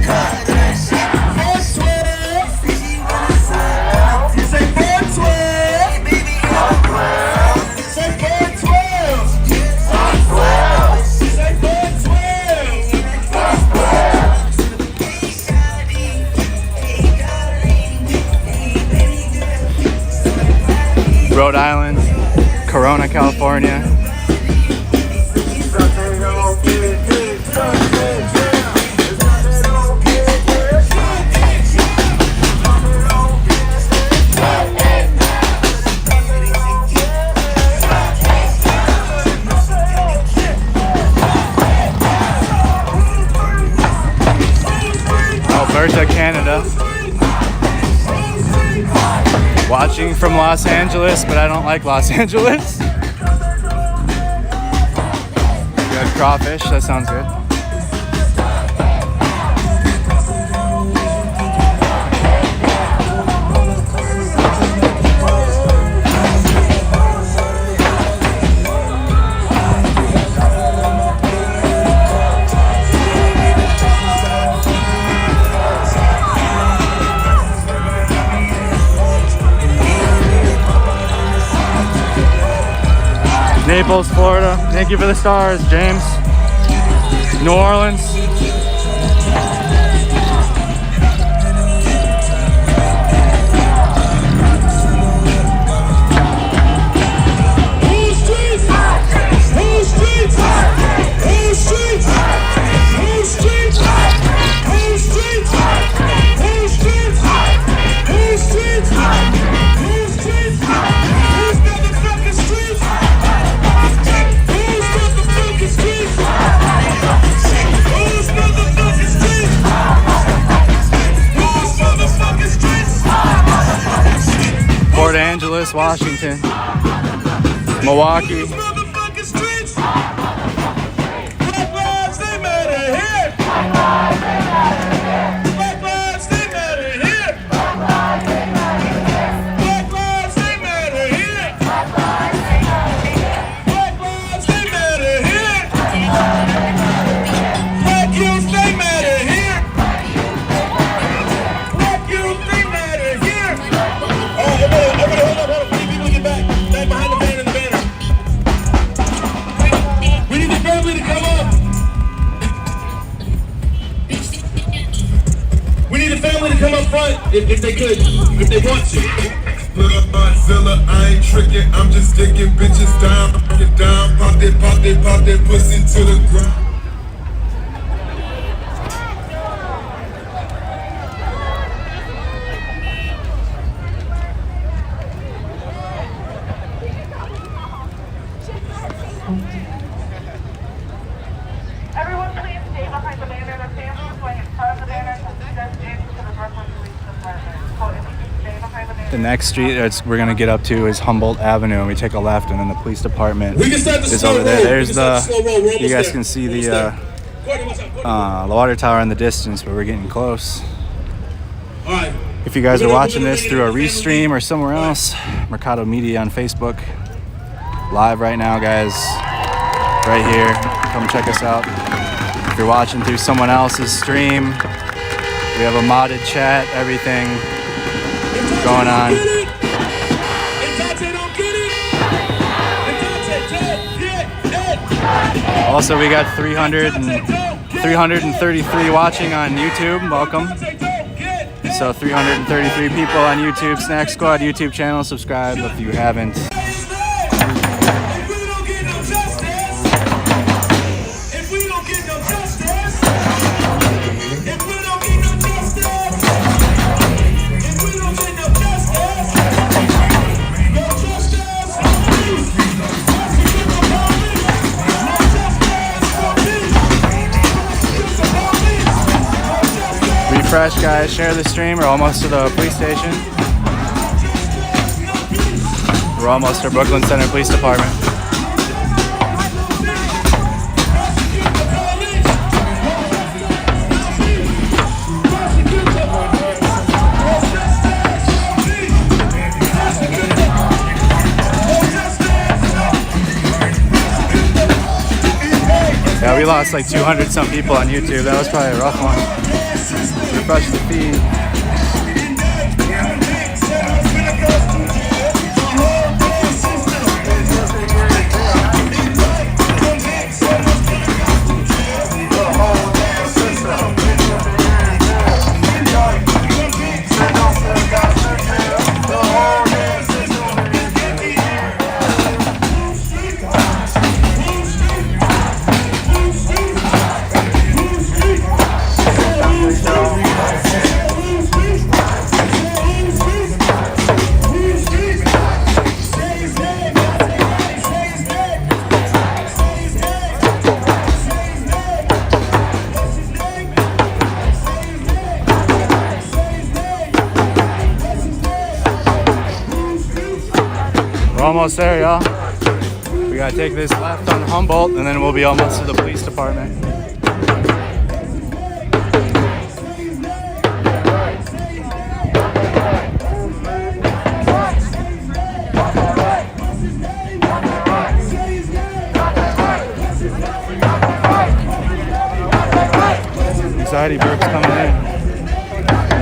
412. You say 412. Say 412. Say 412. Rhode Island, Corona, California. Alberta, Canada. Watching from Los Angeles, but I don't like Los Angeles. Good crawfish, that sounds good. Naples, Florida. Thank you for the stars, James. New Orleans. Port Angeles, Washington. Milwaukee. Black lives, they matter here. if they could, if they want to. Godzilla, I ain't tricking, I'm just sticking bitches down, pop that pussy to the ground. Everyone please stay behind the banner. The stand is going in front of the banner to send into the Brooklyn Police Department. So if you can stay behind the banner. The next street we're gonna get up to is Humboldt Avenue, and we take a left, and then the police department We can start the is slow over there. roll. There's We can start the slow roll. We're you almost guys there. can see Almost the there. Courtney, what's up? Courtney. the water tower in the distance, but we're getting close. All right. If you guys We're are gonna- watching we're gonna this bring through a in the family. restream or somewhere else, Mercado Media on Facebook, live right now, guys, right here. Come check us out. If you're watching through someone else's stream, we have a modded chat, everything going on. If Daunte don't get it, if Daunte don't get it. Also, we got 333 watching on YouTube. Welcome. So 333 people on YouTube, Snack Squad YouTube channel. Subscribe if you haven't. If we don't get no justice, if we don't get no justice, if we don't get no justice, if we don't get no justice, no justice, no peace. Justice for the police, no justice for peace. Justice for police, no justice. Refresh, guys. Share the stream. We're almost to the police station. We're almost to Brooklyn Center Police Department. Yeah, we lost like 200 some people on YouTube. That was probably a rough one. Refresh the feed. We're almost there, y'all. We gotta take this left on Humboldt, and then we'll be almost to the police department. Anxiety burps coming in.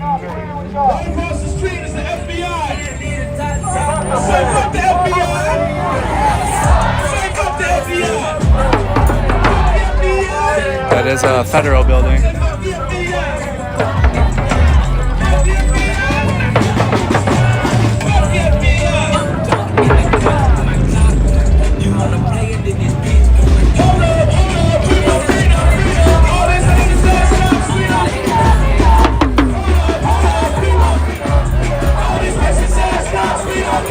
Across the street is the FBI. Say fuck the FBI. Say fuck the FBI. Fuck the FBI. That is a federal building. Fuck the FBI. Fuck the FBI. Fuck the FBI. Hold up, freedom. All this niggas last time, freedom. All these racist ass cops, freedom.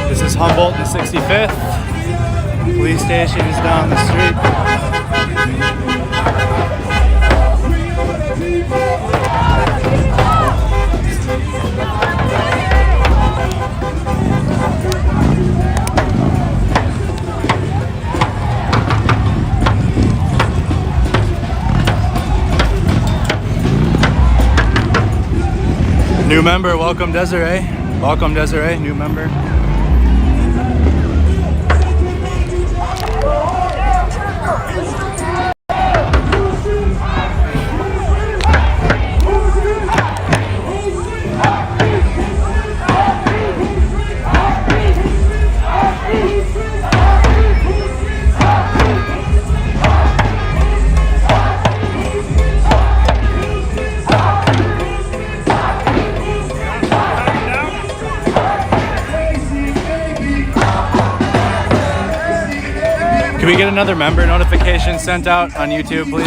This is Humboldt and 65th. Police station is down the street. New member, welcome Desiree. Welcome Desiree, new member. Can we get another member notification sent out on YouTube, please?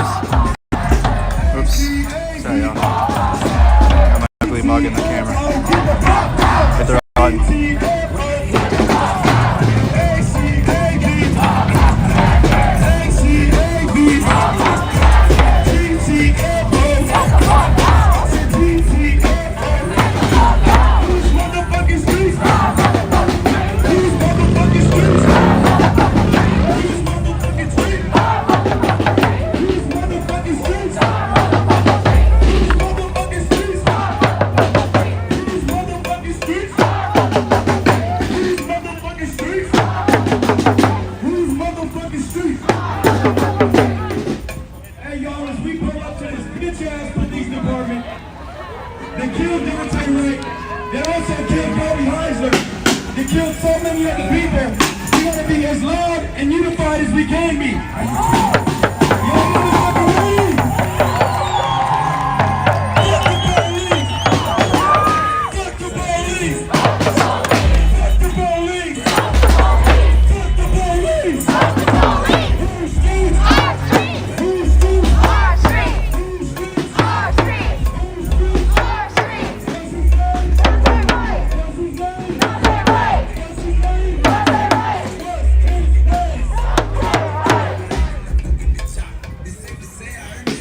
Oops. Sorry, y'all. Got my ugly mug in the camera. Hit the right button. They killed Daunte Wright. They also killed They killed so many other people. We gotta be as loud and unified as we can be. Y'all motherfucking ready? Fuck the police. Fuck the police. Fuck the police. Fuck the police. Who's streets? Our streets. Who's streets? Our streets. Who's streets? Our streets. Who's streets? Our streets.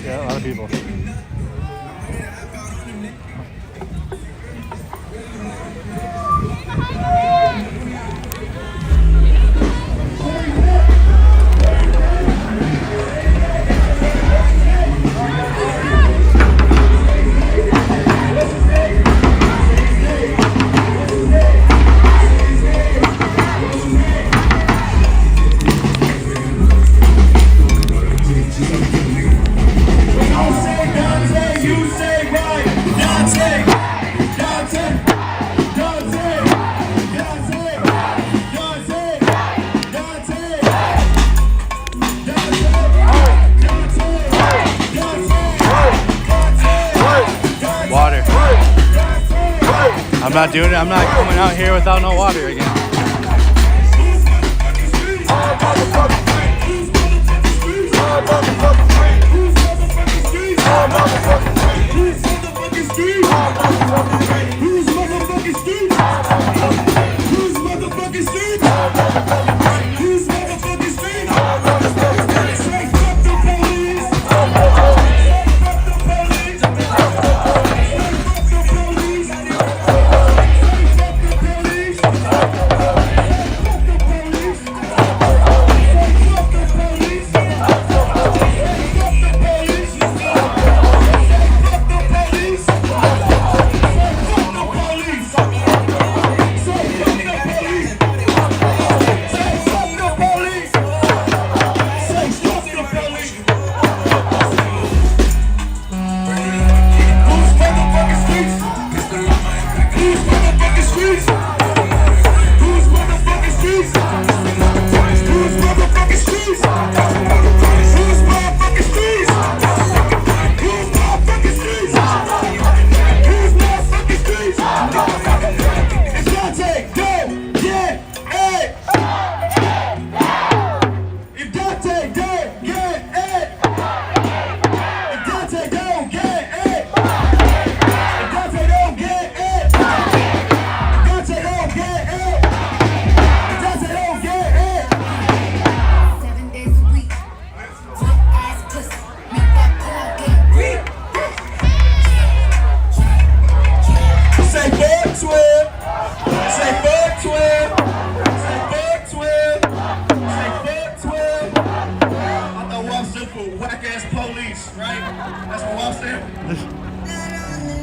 Yeah, a lot of people. Water. I'm not doing it. I'm not coming out here without no water again.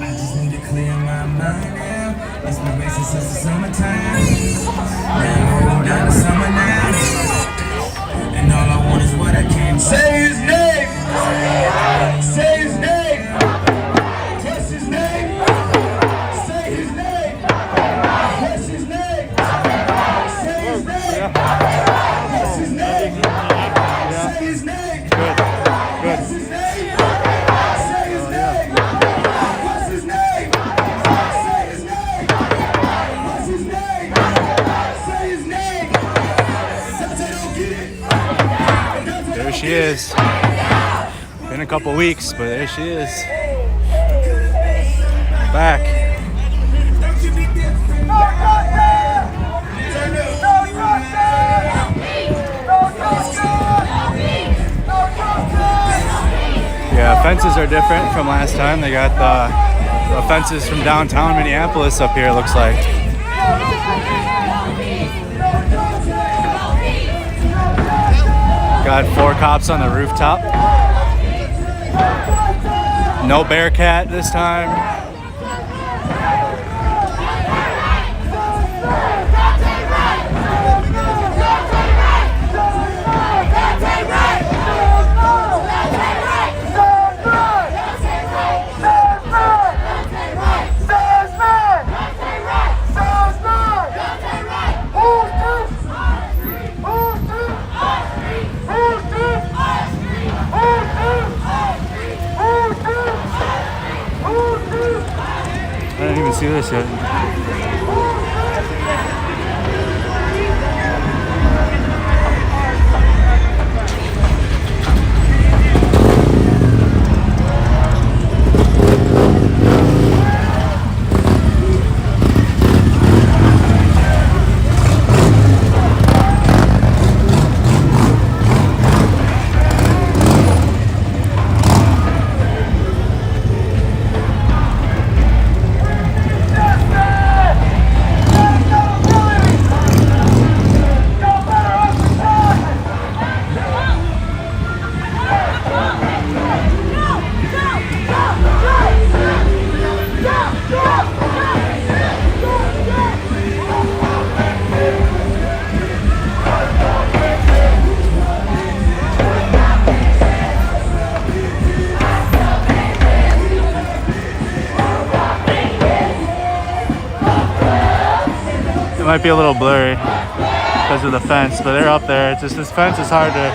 I just need to clear my mind now. It's been racing since the summertime. Now I'm down to summer now. And all I want is what I can. Say his name. Say his name. What's his name? Say his name. What's his name? Say his name. What's his name? Say his name. What's his name? Say his name. What's his name? Say his name. What's his name? Say his name. Daunte, don't get it. There she is. Been a couple weeks, but there she is. Back. Yeah, fences are different from last time. They got the fences from downtown Minneapolis up here, it looks like. Got 4 cops on the rooftop. No Bearcat this time. I didn't even see this yet. Might be a little blurry because of the fence, but they're up there. It's just this fence is hard to.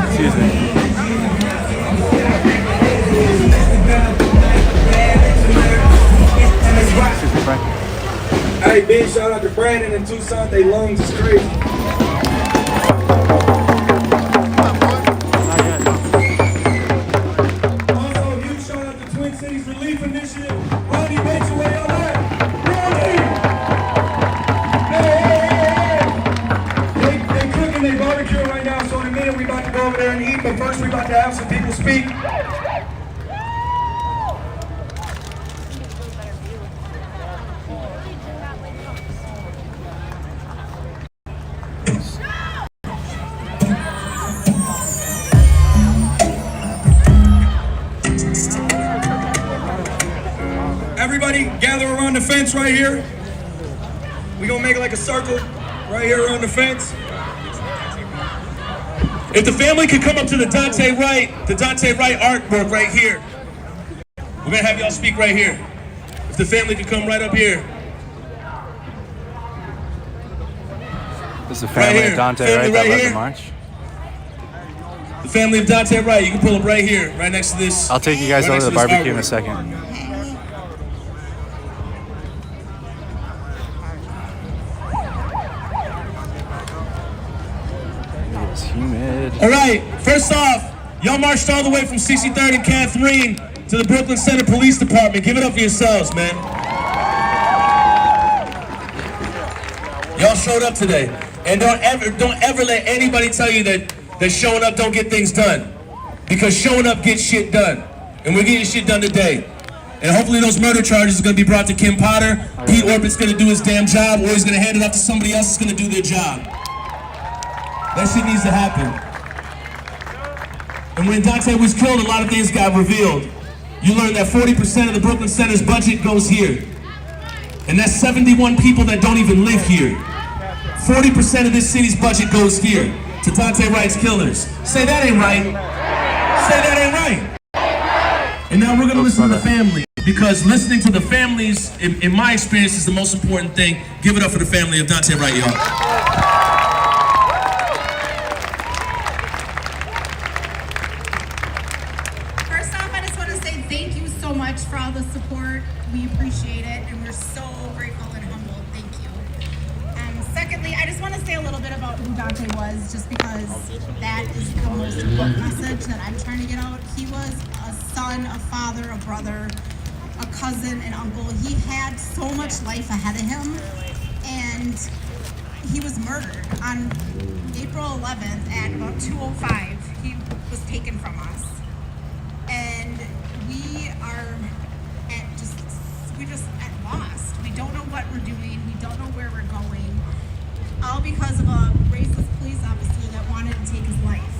Excuse me. Excuse me, Frank. Hey, big shout out to Brandon and Tucson. They lungs is crazy. But first, we're about to have some people speak. Everybody gather around the fence right here. We're gonna make it like a circle right here around the fence. If the family could come up to the Daunte Wright artwork right here. We're gonna have y'all speak right here. If the family could come right up here. This is the family of Daunte Wright that led the march. The family of Daunte Wright, you can pull up right here, right next to this. I'll take you guys over to the barbecue in a second. It's humid. All right, first off, y'all marched all the way from 63rd and Catherine to the Brooklyn Center Police Department. Give it up for yourselves, man. Y'all showed up today. And don't ever let anybody tell you that showing up don't get things done. Because showing up gets shit done. And we're getting shit done today. And hopefully those murder charges are going to be brought to Kim Potter. Pete Orbit's going to do his damn job, or he's going to hand it off to somebody else that's going to do their job. That shit needs to happen. And when Daunte was killed, a lot of things got revealed. You learned that 40% of the Brooklyn Center's budget goes here. And that's 71 people that don't even live here. 40% of this city's budget goes here, to Daunte Wright's killers. Say that ain't right. Say that ain't right. And now we're gonna listen to the family, because listening to the families, in my experience, is the most important thing. Give it up for the family of Daunte Wright, y'all. First off, I just want to say thank you so much for all the support. We appreciate it, and we're so grateful and humbled. Thank you. Secondly, I just want to say a little bit about who Daunte was, just because that is the most important message that I'm trying to get out. He was a son, a father, a brother, a cousin, an uncle. He had so much life ahead of him, and he was murdered on April 11th at about 2:05. He was taken from us, and we are at lost. We don't know what we're doing. We don't know where we're going. All because of a racist police officer that wanted to take his life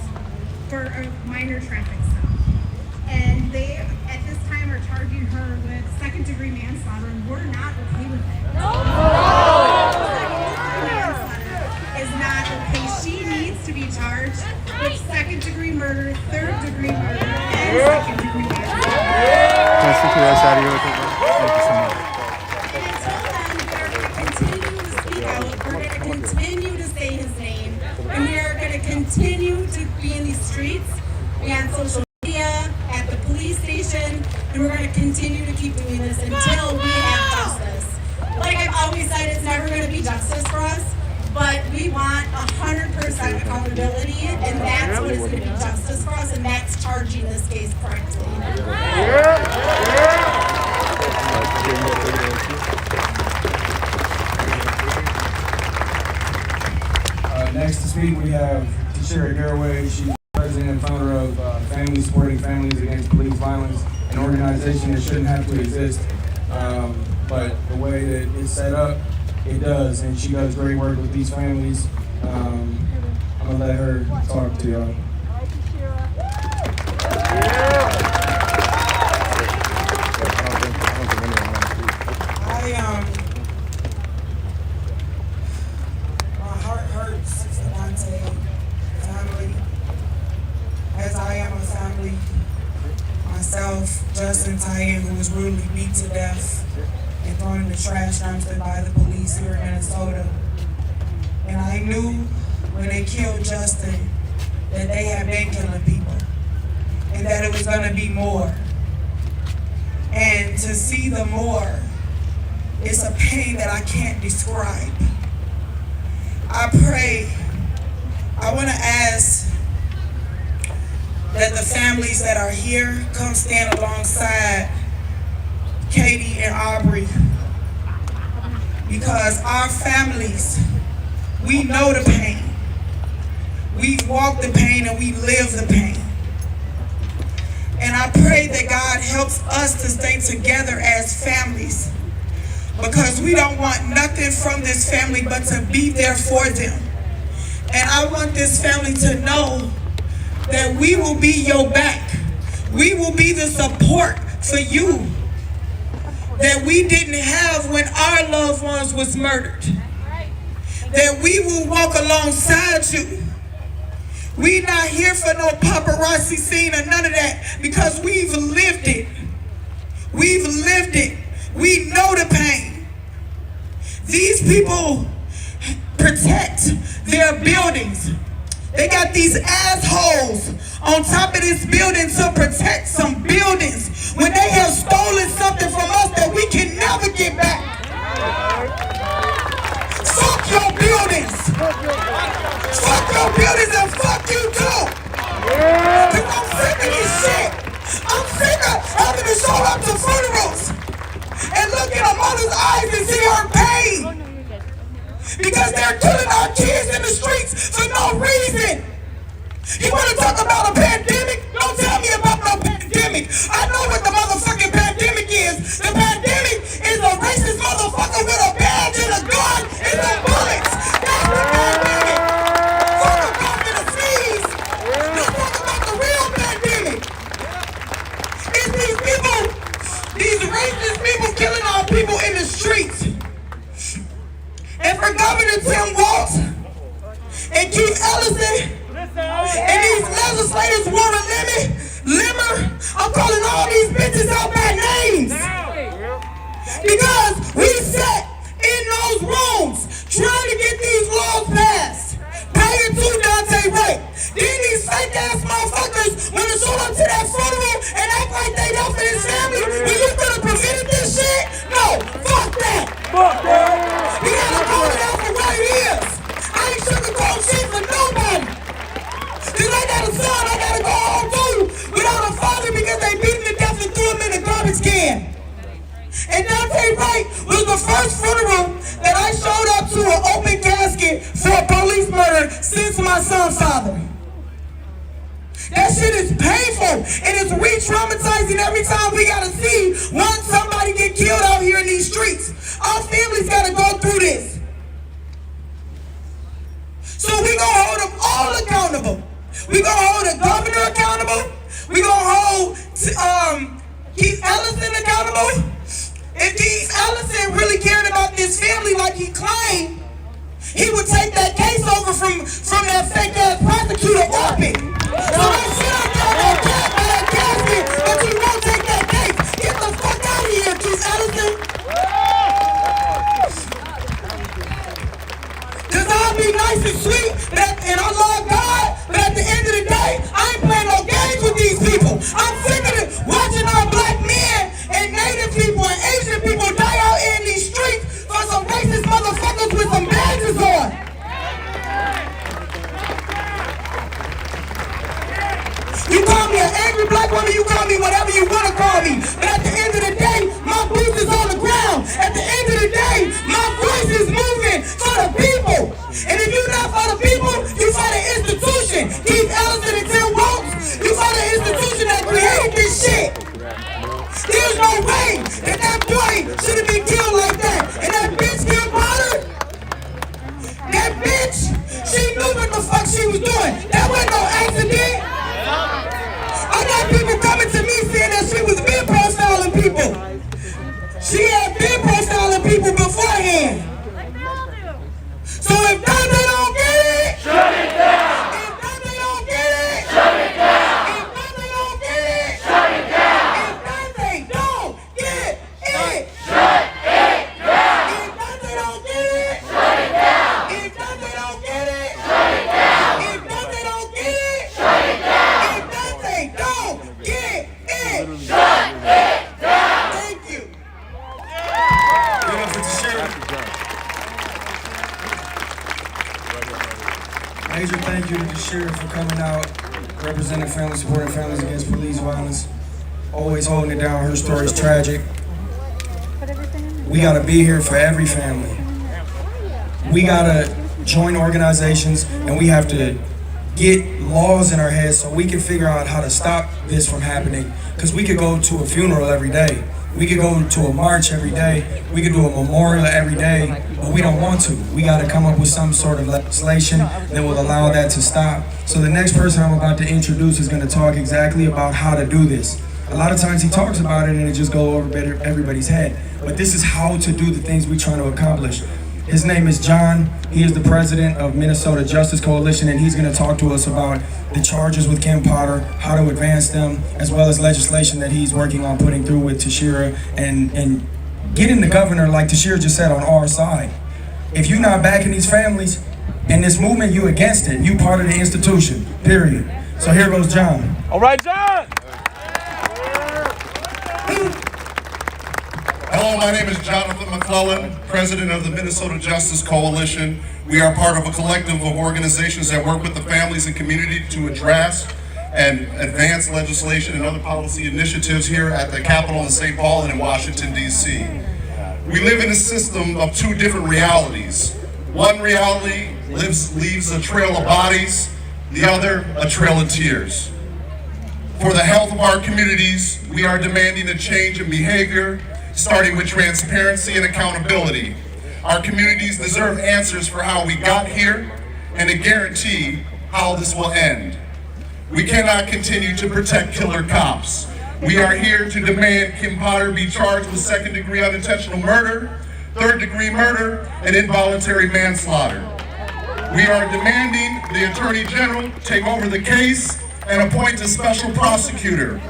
for a minor traffic stop. And they, at this time, are charging her with second-degree manslaughter, and we're not okay with it. No! Second-degree manslaughter is not okay. She needs to be charged with second-degree murder, third-degree murder, and second-degree manslaughter. Can I stick your ass out of here with it? Thank you so much. Continue to say his name, and we are going to continue to be in these streets, be on social media, at the police station, and we're going to continue to keep doing this until we have justice. Like I've always said, it's never going to be justice for us, but we want 100% accountability, and that's what is going to be justice for us, and that's charging this case correctly. Next to speak, we have Tashira Garraway. She's president and founder of Families Supporting Families Against Police Violence, an organization that shouldn't have to exist. But the way that it's set up, it does, and she does great work with these families. I'm gonna let her talk to y'all. My heart hurts for Daunte family, as I am a family myself. Justin Tyen, who was brutally beat to death and thrown in the trash dumpster by the police here in Minnesota. And I knew when they killed Justin that they had been killing people, and that it was gonna be more. And to see the more, it's a pain that I can't describe. I pray, I want to ask that the families that are here come stand alongside Katie and Aubrey, because our families, we know the pain. We've walked the pain and we live the pain. And I pray that God helps us to stay together as families, because we don't want nothing from this family but to be there for them. And I want this family to know that we will be your back. We will be the support for you that we didn't have when our loved ones was murdered. That we will walk alongside you. We not here for no paparazzi scene or none of that, because we've lived it. We've lived it. We know the pain. These people protect their buildings. They got these assholes on top of this building to protect some buildings when they have stolen something from us that we can never get back. Fuck your buildings. Fuck your buildings and fuck you too. Cause I'm sick of this shit. I'm sick of having to show up to funerals and look in a mother's eyes and see her pain. Because they're killing our kids in the streets for no reason. You want to talk about a pandemic? Don't tell me about no pandemic. I know what the motherfucking pandemic is. Because we sat in those rooms trying to get these laws passed. Prior to Daunte Wright. Then these fake ass motherfuckers want to show up to that funeral and act like they there for his family. When you could have prevented this shit? No, fuck that. Fuck that. We gotta call it out for what it is. I ain't sugarcoat shit for nobody. Cause I got a son I gotta go home to without a father because they beat him to death and threw him in a garbage can. And Daunte Wright was the first funeral that I showed up to an open casket for a police murder since my son's father. That shit is painful and it's re-traumatizing every time we gotta see somebody get killed out here in these streets. Our families gotta go through this. So we gonna hold them all accountable. We gonna hold the governor accountable. We gonna hold Keith Ellison accountable. If Keith Ellison really cared about this family like he claimed, he would take that case over from that fake ass prosecutor Orpik. So that shit ain't got no cap by that casket, but you won't take that case. Get the fuck out of here, Keith Ellison. Cause I'll be nice and sweet, and I love God, but at the end of the day, I ain't playing no games with these people. I'm sick of it watching our black men and Native people and Asian people die out in these streets for some racist motherfuckers with some badges on. You call me an angry black woman, you call me whatever you want to call me. But at the end of the day, my boots is on the ground. At the end of the day, my voice is moving for the people. And if you're not for the people, you for the institution. Keith Ellison and Tim Waltz, you for the institution that created this shit. There's no way that boy should have been killed like that. And that bitch Kim Potter, that bitch, she knew what the fuck she was doing. That wasn't no accident. I got people coming to me saying that she was been profiling people. She had been profiling people beforehand. So if Daunte don't get it, shut it down. If Daunte don't get it, shut it down. If Daunte don't get it, shut it down. If Daunte don't get it, shut it down. If Daunte don't get it, shut it down. If Daunte don't get it, shut it down. If Daunte don't get it, shut it down. If Daunte don't get it, shut it down. Thank you. Give it up for the sheriff. Major thank you to the sheriff for coming out, representing families, supporting families against police violence, always holding it down. Her story is tragic. We gotta be here for every family. We gotta join organizations and we have to get laws in our heads so we can figure out how to stop this from happening. Because we could go to a funeral every day. We could go to a march every day. We could do a memorial every day, but we don't want to. We got to come up with some sort of legislation that will allow that to stop. So the next person I'm about to introduce is going to talk exactly about how to do this. A lot of times he talks about it and it just goes over everybody's head. But this is how to do the things we're trying to accomplish. His name is John. He is the president of Minnesota Justice Coalition, and he's going to talk to us about the charges with Kim Potter, how to advance them, as well as legislation that he's working on putting through with Tashira and getting the governor, like Tashira just said, on our side. If you're not backing these families and this movement, you against it. You part of the institution, period. So here goes John. All right, John. Hello, my name is Jonathan McClellan, president of the Minnesota Justice Coalition. We are part of a collective of organizations that work with the families and community to address and advance legislation and other policy initiatives here at the Capitol in St. Paul and in Washington, D.C. We live in a system of two different realities. One reality leaves a trail of bodies, the other a trail of tears. For the health of our communities, we are demanding a change in behavior, starting with transparency and accountability. Our communities deserve answers for how we got here and a guarantee how this will end. We cannot continue to protect killer cops. We are here to demand Kim Potter be charged with second-degree unintentional murder, third-degree murder, and involuntary manslaughter. We are demanding the Attorney General take over the case and appoint a special prosecutor.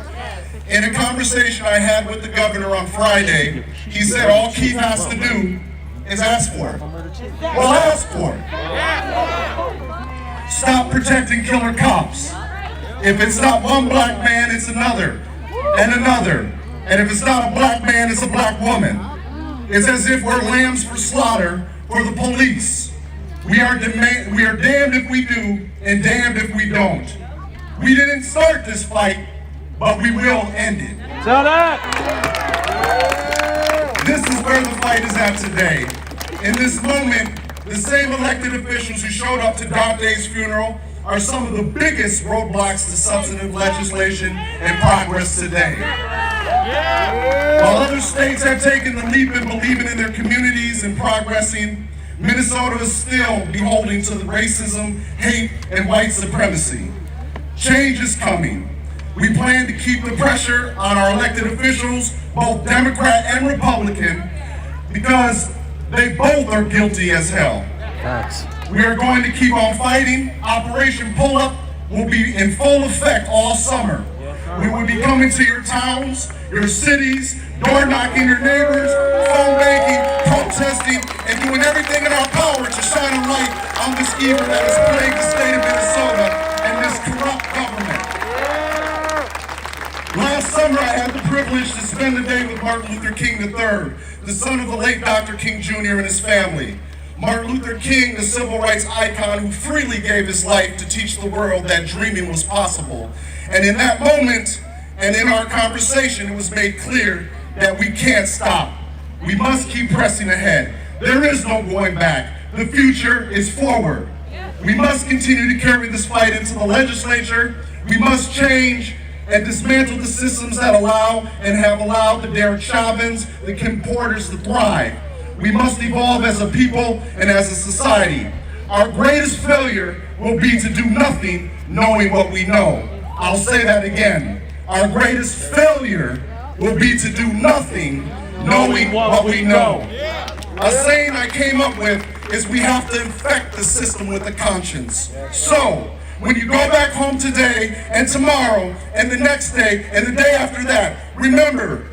In a conversation I had with the governor on Friday, he said all Keith has to do is ask for it. Well, ask for it. Stop protecting killer cops. If it's not one black man, it's another, and another. And if it's not a black man, it's a black woman. It's as if we're lambs for slaughter for the police. We are damned if we do, and damned if we don't. We didn't start this fight, but we will end it. Tell that! This is where the fight is at today. In this moment, the same elected officials who showed up to Daunte's funeral are some of the biggest roadblocks to substantive legislation and progress today. While other states have taken the leap in believing in their communities and progressing, Minnesota is still beholden to the racism, hate, and white supremacy. Change is coming. We plan to keep the pressure on our elected officials, both Democrat and Republican, because they both are guilty as hell. Facts. We are going to keep on fighting. Operation Pull Up will be in full effect all summer. We will be coming to your towns, your cities, door knocking your neighbors, phone banking, protesting, and doing everything in our power to shine a light on this evil that has plagued the state of Minnesota and this corrupt government. Last summer, I had the privilege to spend the day with Martin Luther King III, the son of the late Dr. King Jr. and his family. Martin Luther King, the civil rights icon who freely gave his life to teach the world that dreaming was possible. And in that moment, and in our conversation, it was made clear that we can't stop. We must keep pressing ahead. There is no going back. The future is forward. We must continue to carry this fight into the legislature. We must change and dismantle the systems that allow and have allowed the Derek Chauvins, the Kim Porters to thrive. We must evolve as a people and as a society. Our greatest failure will be to do nothing knowing what we know. I'll say that again. Our greatest failure will be to do nothing knowing what we know. A saying I came up with is we have to infect the system with a conscience. So, when you go back home today and tomorrow and the next day and the day after that, remember,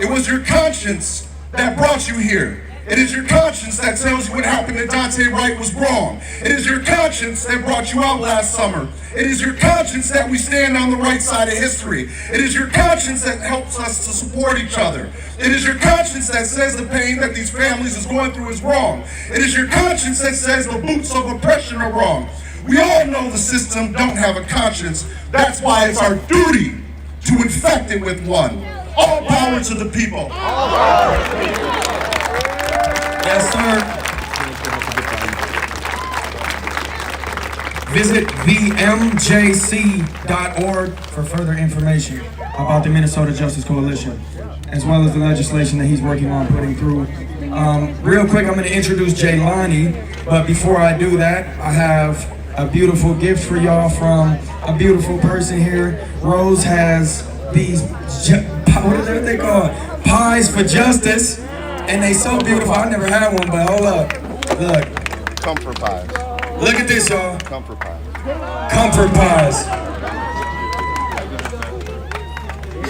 it was your conscience that brought you here. It is your conscience that tells you what happened to Daunte Wright was wrong. It is your conscience that brought you out last summer. It is your conscience that we stand on the right side of history. It is your conscience that helps us to support each other. It is your conscience that says the pain that these families is going through is wrong. It is your conscience that says the boots of oppression are wrong. We all know the system don't have a conscience. That's why it's our duty to infect it with one. All power to the people. Yes, sir. Visit themjc.org for further information about the Minnesota Justice Coalition, as well as the legislation that he's working on putting through. Real quick, I'm going to introduce Jaylani, but before I do that, I have a beautiful gift for y'all from a beautiful person here. Rose has these, what are they called? Pies for Justice. And they so beautiful. I never had one, but hold up. Look. Comfort pies. Look at this, y'all. Comfort pies. Comfort pies.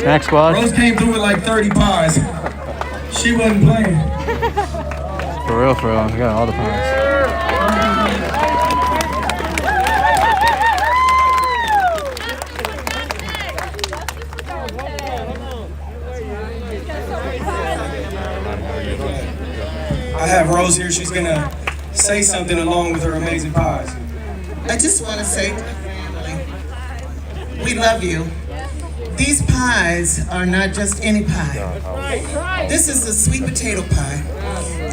Snack squad. Rose came through with like 30 pies. She wasn't playing. For real, for real. I got all the pies. I have Rose here. She's gonna say something along with her amazing pies. I just want to say to the family, we love you. These pies are not just any pie. This is a sweet potato pie.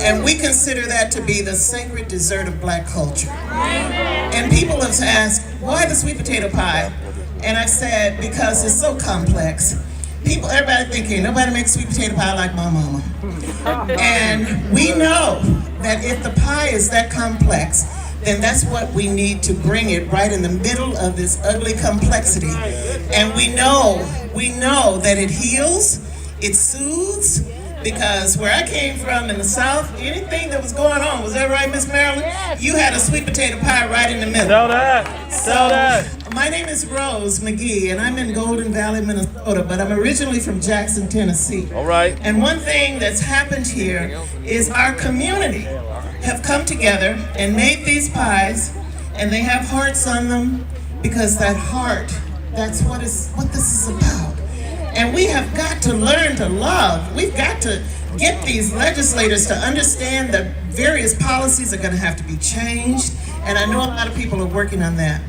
And we consider that to be the sacred dessert of black culture. And people have asked, why the sweet potato pie? And I said, because it's so complex. Everybody thinking, nobody makes sweet potato pie like my mama. And we know that if the pie is that complex, then that's what we need to bring it right in the middle of this ugly complexity. And we know that it heals, it soothes, because where I came from in the South, anything that was going on, was that right, Miss Marilyn? You had a sweet potato pie right in the middle. Tell that. So Tell that. My name is Rose McGee, and I'm in Golden Valley, Minnesota, but I'm originally from Jackson, Tennessee. All right. And one thing that's happened here is our community have come together and made these pies, and they have hearts on them because that heart, that's what this is about. And we have got to learn to love. We've got to get these legislators to understand that various policies are going to have to be changed. And I know a lot of people are working on that.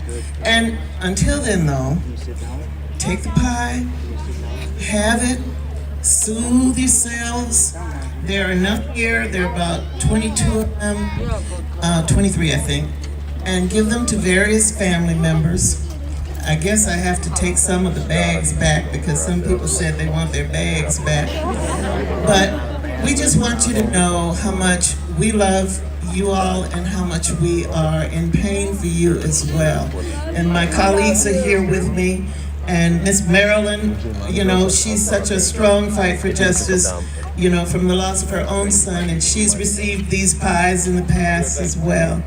And until then, though, take the pie, have it, soothe yourselves. There are enough here. There are about 22 of them, 23, I think. And give them to various family members. I guess I have to take some of the bags back because some people said they want their bags back. But we just want you to know how much we love you all and how much we are in pain for you as well. And my colleagues are here with me. And Miss Marilyn, you know, she's such a strong fight for justice, you know, from the loss of her own son. And she's received these pies in the past as well.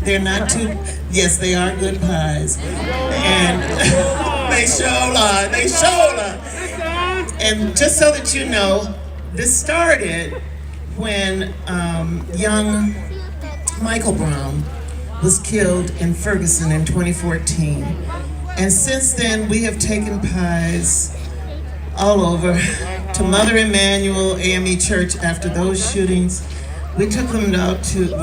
They're not too, yes, they are good pies. And they sure are. And just so that you know, this started when young Michael Brown was killed in Ferguson in 2014. And since then, we have taken pies all over to Mother Emanuel AME Church after those shootings. We took them out to,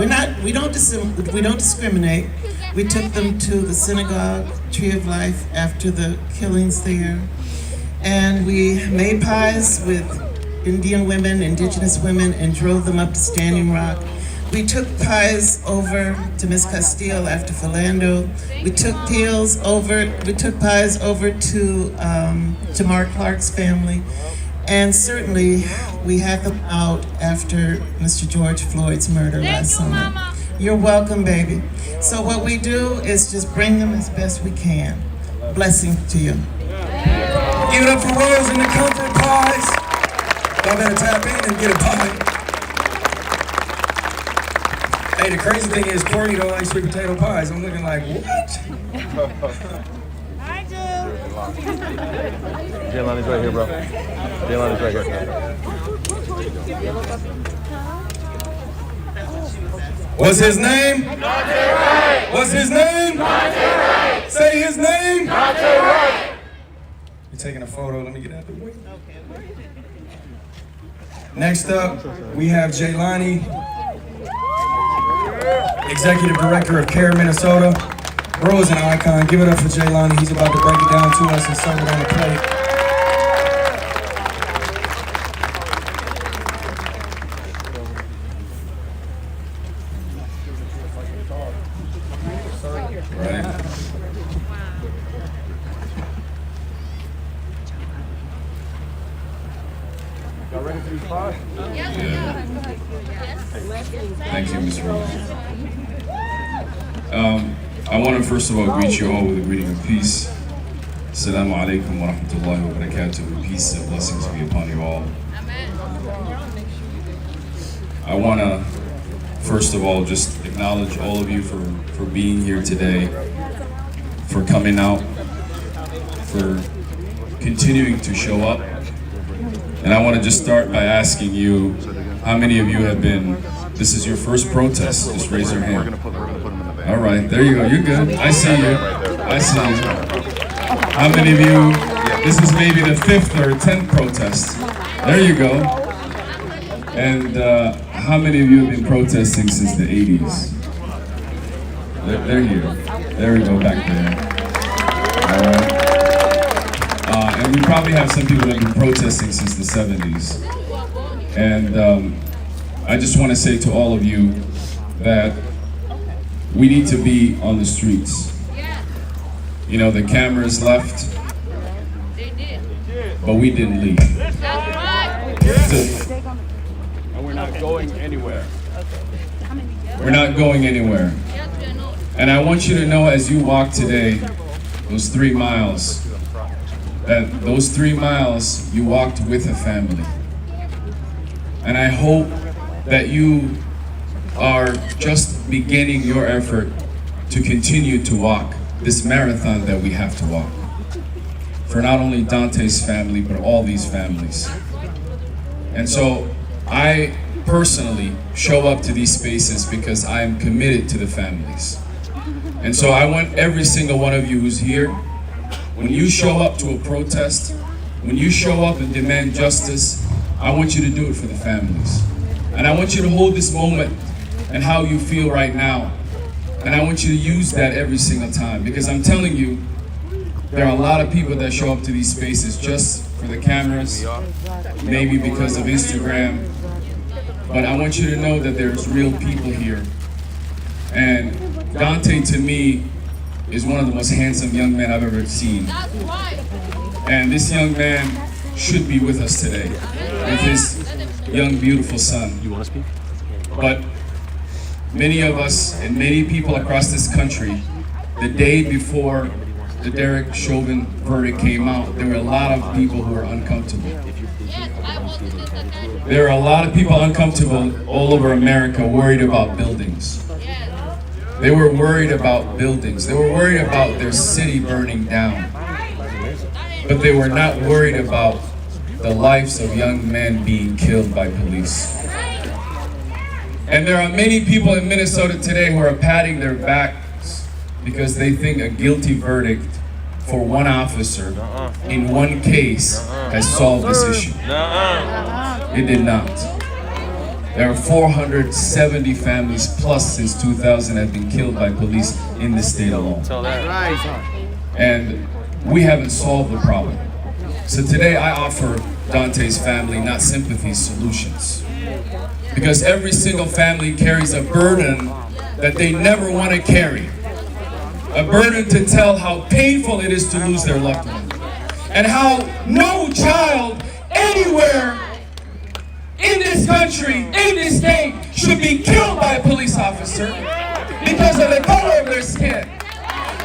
we don't discriminate. We took them to the synagogue, Tree of Life, after the killings there. And we made pies with Indian women, indigenous women, and drove them up to Standing Rock. We took pies over to Miss Castile after Philando. We took pies over to Mark Clark's family. And certainly, we had them out after Mr. George Floyd's murder last summer. Mama. You're welcome, baby. So what we do is just bring them as best we can. Blessing to you. Give it up for Rose and the Comfort Pies. Y'all better tap in and get a pie. Hey, the crazy thing is Courtney don't like sweet potato pies. I'm looking like, what? I do. Jaylani's right here, bro. Jaylani's right here. What's his name? Daunte Wright. What's his name? Daunte Wright. Say his name. Daunte Wright. You're taking a photo. Let me get out the way. Next up, we have Jaylani, Executive Director of CARE Minnesota. Bro is an icon. Give it up for Jaylani. He's about to break it down to us and serve it on the plate. Y'all ready for these pies? Thank you, Ms. Rose. I want to first of all greet you all with a greeting of peace. Assalamu alaikum wa rahmatullahi wa barakatuh. Peace and blessings be upon you all. I want to first of all just acknowledge all of you for being here today, for coming out, for continuing to show up. And I want to just start by asking you, how many of you have been, this is your first protest? Just raise your hand. All right, there you go, you're good. I see you, I see you. How many of you, this is maybe the 5th or 10th protest. There you go. And how many of you have been protesting since the 80s? They're here. There we go, back there. All right. And we probably have some people that have been protesting since the 70s. And I just want to say to all of you that we need to be on the streets. You know, the cameras left, but we didn't leave. And we're not going anywhere. We're not going anywhere. And I want you to know as you walk today, those 3 miles, that those 3 miles you walked with a family. And I hope that you are just beginning your effort to continue to walk this marathon that we have to walk. For not only Daunte's family, but all these families. And so I personally show up to these spaces because I am committed to the families. And so I want every single one of you who's here, when you show up to a protest, when you show up and demand justice, I want you to do it for the families. And I want you to hold this moment and how you feel right now. And I want you to use that every single time, because I'm telling you, there are a lot of people that show up to these spaces just for the cameras, maybe because of Instagram. But I want you to know that there's real people here. And Daunte, to me, is one of the most handsome young men I've ever seen. And this young man should be with us today, with his young, beautiful son. You want to speak? But many of us and many people across this country, the day before the Derek Chauvin verdict came out, there were a lot of people who were uncomfortable. There are a lot of people uncomfortable all over America, worried about buildings. They were worried about buildings. They were worried about their city burning down. But they were not worried about the lives of young men being killed by police. And there are many people in Minnesota today who are patting their backs because they think a guilty verdict for one officer in one case has solved this issue. It did not. There are 470 families plus since 2000 have been killed by police in the state alone. And we haven't solved the problem. So today I offer Daunte's family not sympathy, solutions. Because every single family carries a burden that they never want to carry. A burden to tell how painful it is to lose their loved one. And how no child anywhere in this country, in this state, should be killed by a police officer because of the color of their skin.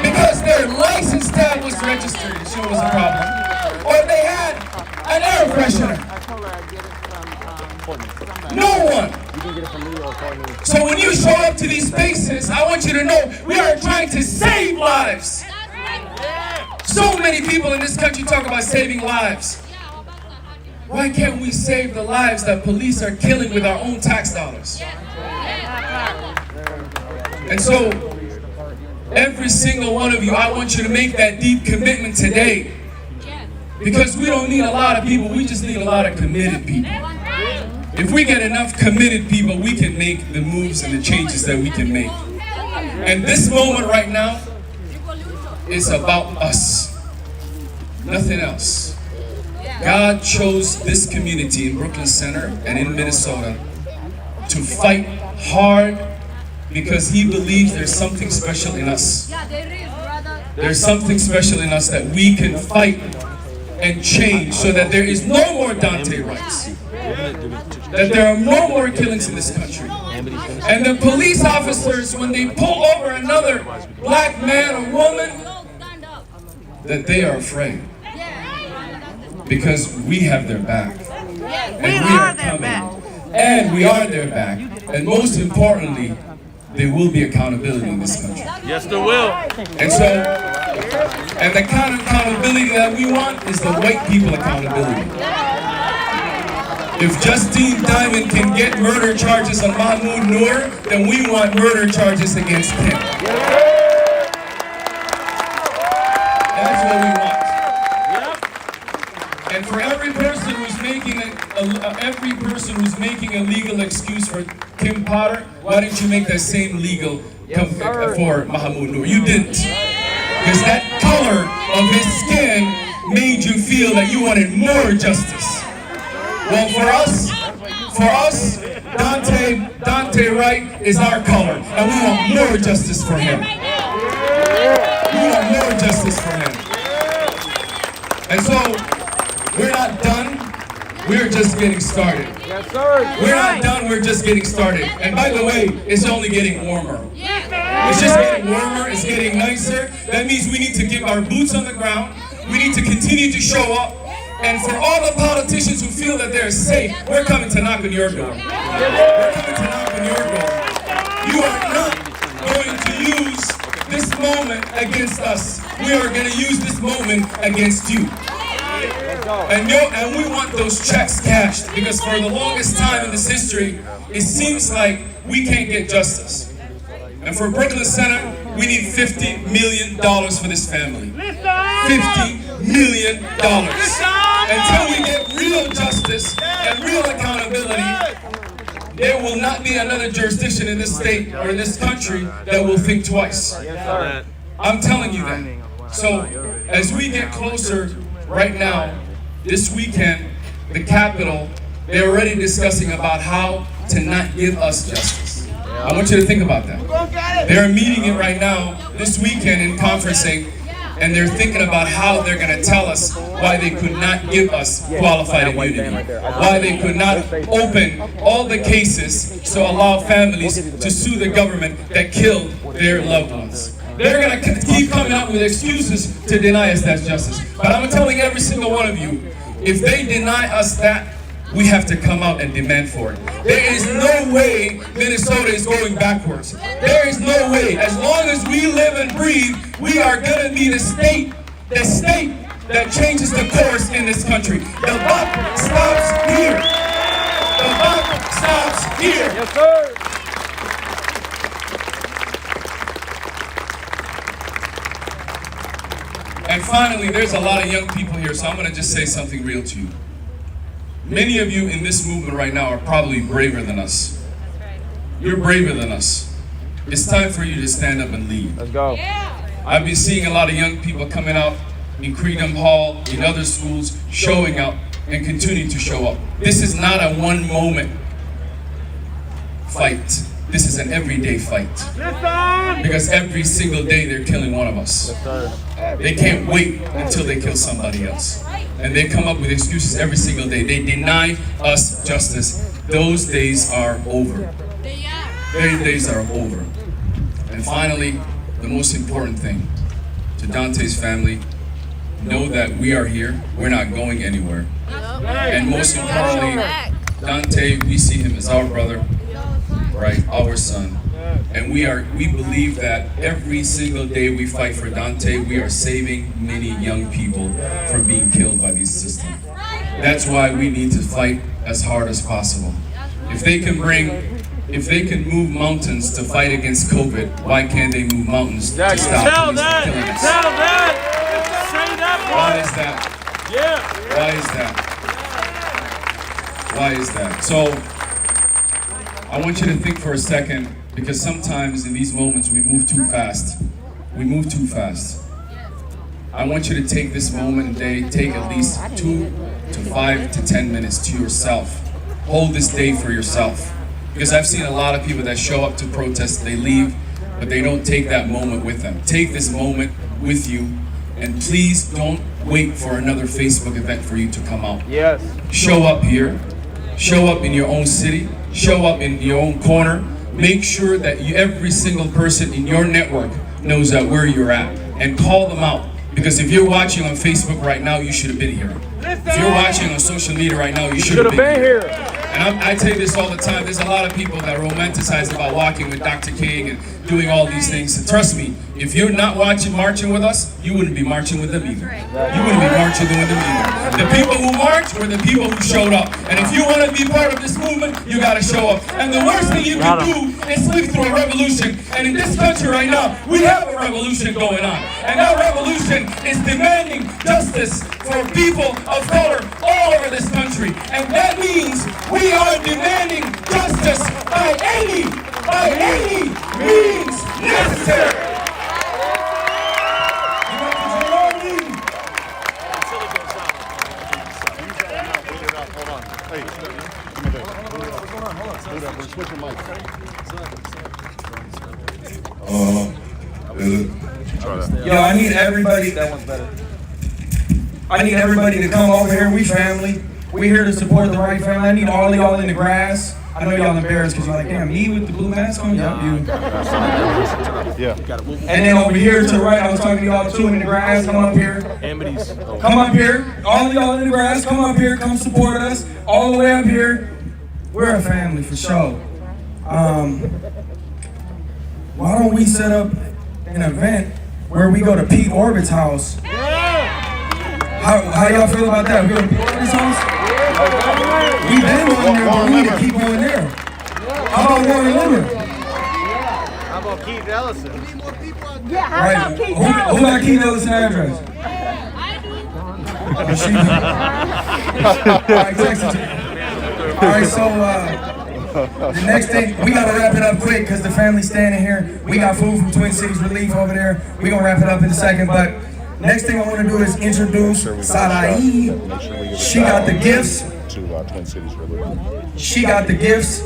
Because their license tag was registered to show was a problem. Or they had an air freshener. No one. So when you show up to these spaces, I want you to know we are trying to save lives. So many people in this country talk about saving lives. Why can't we save the lives that police are killing with our own tax dollars? And so, every single one of you, I want you to make that deep commitment today. Because we don't need a lot of people, we just need a lot of committed people. If we get enough committed people, we can make the moves and the changes that we can make. And this moment right now is about us. Nothing else. God chose this community in Brooklyn Center and in Minnesota to fight hard because He believes there's something special in us. There's something special in us that we can fight and change so that there is no more Daunte Wrights. That there are no more killings in this country. And the police officers, when they pull over another black man or woman, that they are afraid. Because we have their back. And we are their back. And we are their back. And most importantly, there will be accountability in this country. Yes, there will. And so, and the kind of accountability that we want is the white people accountability. If Justine Diamond can get murder charges on Mahmoud Noor, then we want murder charges against him. That's what we want. And for every person who's making a legal excuse for Kim Potter, why didn't you make that same legal for Mahmoud Noor? You didn't. Because that color of his skin made you feel that you wanted more justice. Well, for us, Daunte Wright is our color, and we want more justice for him. We want more justice for him. And so, we're not done. We're just getting started. We're not done. We're just getting started. And by the way, it's only getting warmer. It's just getting warmer. It's getting nicer. That means we need to get our boots on the ground. We need to continue to show up. And for all the politicians who feel that they're safe, we're coming to knock on your door. We're coming to knock on your door. You are not going to use this moment against us, we are going to use this moment against you. And we want those checks cashed, because for the longest time in this history, it seems like we can't get justice. And for Brooklyn Center, we need $50 million for this family. $50 million. Until we get real justice and real accountability, there will not be another jurisdiction in this state or in this country that will think twice. I'm telling you that. So as we get closer right now, this weekend, the Capitol, they're already discussing about how to not give us justice. I want you to think about that. They're meeting it right now, this weekend in conferencing, and they're thinking about how they're going to tell us why they could not give us qualified immunity, why they could not open all the cases to allow families to sue the government that killed their loved ones. They're going to keep coming up with excuses to deny us that justice. But I'm telling every single one of you, if they deny us that, we have to come out and demand for it. There is no way Minnesota is going backwards. There is no way. As long as we live and breathe, we are going to be the state that changes the course in this country. The buck stops here. The buck stops here. Yes, sir. And finally, there's a lot of young people here, so I'm going to just say something real to you. Many of you in this movement right now are probably braver than us. You're braver than us. It's time for you to stand up and lead. Let's go. I've been seeing a lot of young people coming out in Freedom Hall, in other schools, showing up and continuing to show up. This is not a one-moment fight. This is an everyday fight. Because every single day they're killing one of us. They can't wait until they kill somebody else. And they come up with excuses every single day. They deny us justice. Those days are over. Those days are over. And finally, the most important thing, to Daunte's family, know that we are here. We're not going anywhere. And most importantly, Daunte, we see him as our brother, right? Our son. And we believe that every single day we fight for Daunte, we are saving many young people from being killed by these systems. That's why we need to fight as hard as possible. If they can move mountains to fight against COVID, why can't they move mountains to stop police from killing us? Why is that? Yeah. Why is that? Why is that? So I want you to think for a second, because sometimes in these moments we move too fast. We move too fast. I want you to take this moment and take at least 2 to 5 to 10 minutes to yourself. Hold this day for yourself. Because I've seen a lot of people that show up to protest, they leave, but they don't take that moment with them. Take this moment with you, and please don't wait for another Facebook event for you to come out. Yes. Show up here. Show up in your own city. Show up in your own corner. Make sure that every single person in your network knows that where you're at, and call them out. Because if you're watching on Facebook right now, you should have been here. If you're watching on social media right now, you should have been here. And I tell you this all the time, there's a lot of people that romanticize about walking with Dr. King and doing all these things. And trust me, if you're not marching with us, you wouldn't be marching with them either. You wouldn't be marching with them either. The people who marched were the people who showed up. And if you want to be part of this movement, you got to show up. And the worst thing you can do is sleep through a revolution. And in this country right now, we have a revolution going on. And that revolution is demanding justice for people of color all over this country. And that means we are demanding justice by any means necessary. Yo, I need everybody. That one's better. I need everybody to come over here. We family. We here to support the Wright family. I need all of y'all in the grass. I know y'all embarrassed because you're like, damn, me with the blue mask on? Yup, you. Yeah. And then over here to the right, I was talking to y'all too in the grass. Come up here. Come up here. All of y'all in the grass, come up here. Come support us. All the way up here. We're a family for sure. Why don't we set up an event where we go to Pete Orbit's house. How y'all feel about that? We go to Pete Orbit's house? We've been going there, but we need to keep going there. How about Warren Limmer? How about Keith Ellison? Yeah, how about Keith Who got Keith Ellison address? Alright, text it to me. Alright, so the next thing, we gotta wrap it up quick because the family's standing here. We got food from Twin Cities Relief over there. We're gonna wrap it up in a second, but next thing I want to do is introduce Sarai. She got the gifts. She got the gifts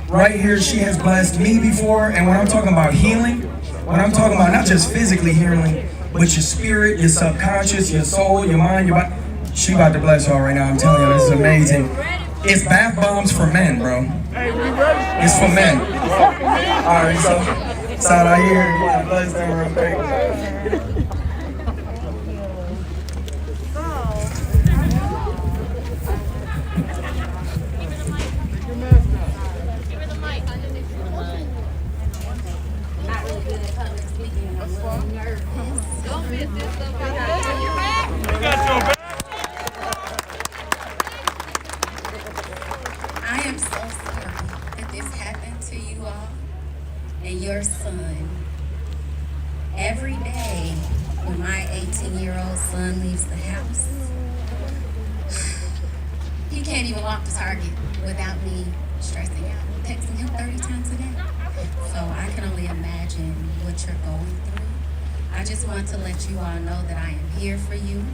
right here. She has blessed me before, and when I'm talking about healing, when I'm talking about not just physically healing, but your spirit, your subconscious, your soul, your mind, your body, she about to bless y'all right now. I'm telling you, this is amazing. It's bath bombs for men, bro. It's for men. All right, so Sarai here, you want to bless them real quick? I am so sorry that this happened to you all and your son. Every day when my 18-year-old son leaves the house, he can't even walk to Target without me stressing out, texting him 30 times a day. So I can only imagine what you're going through. I just want to let you all know that I am here for you.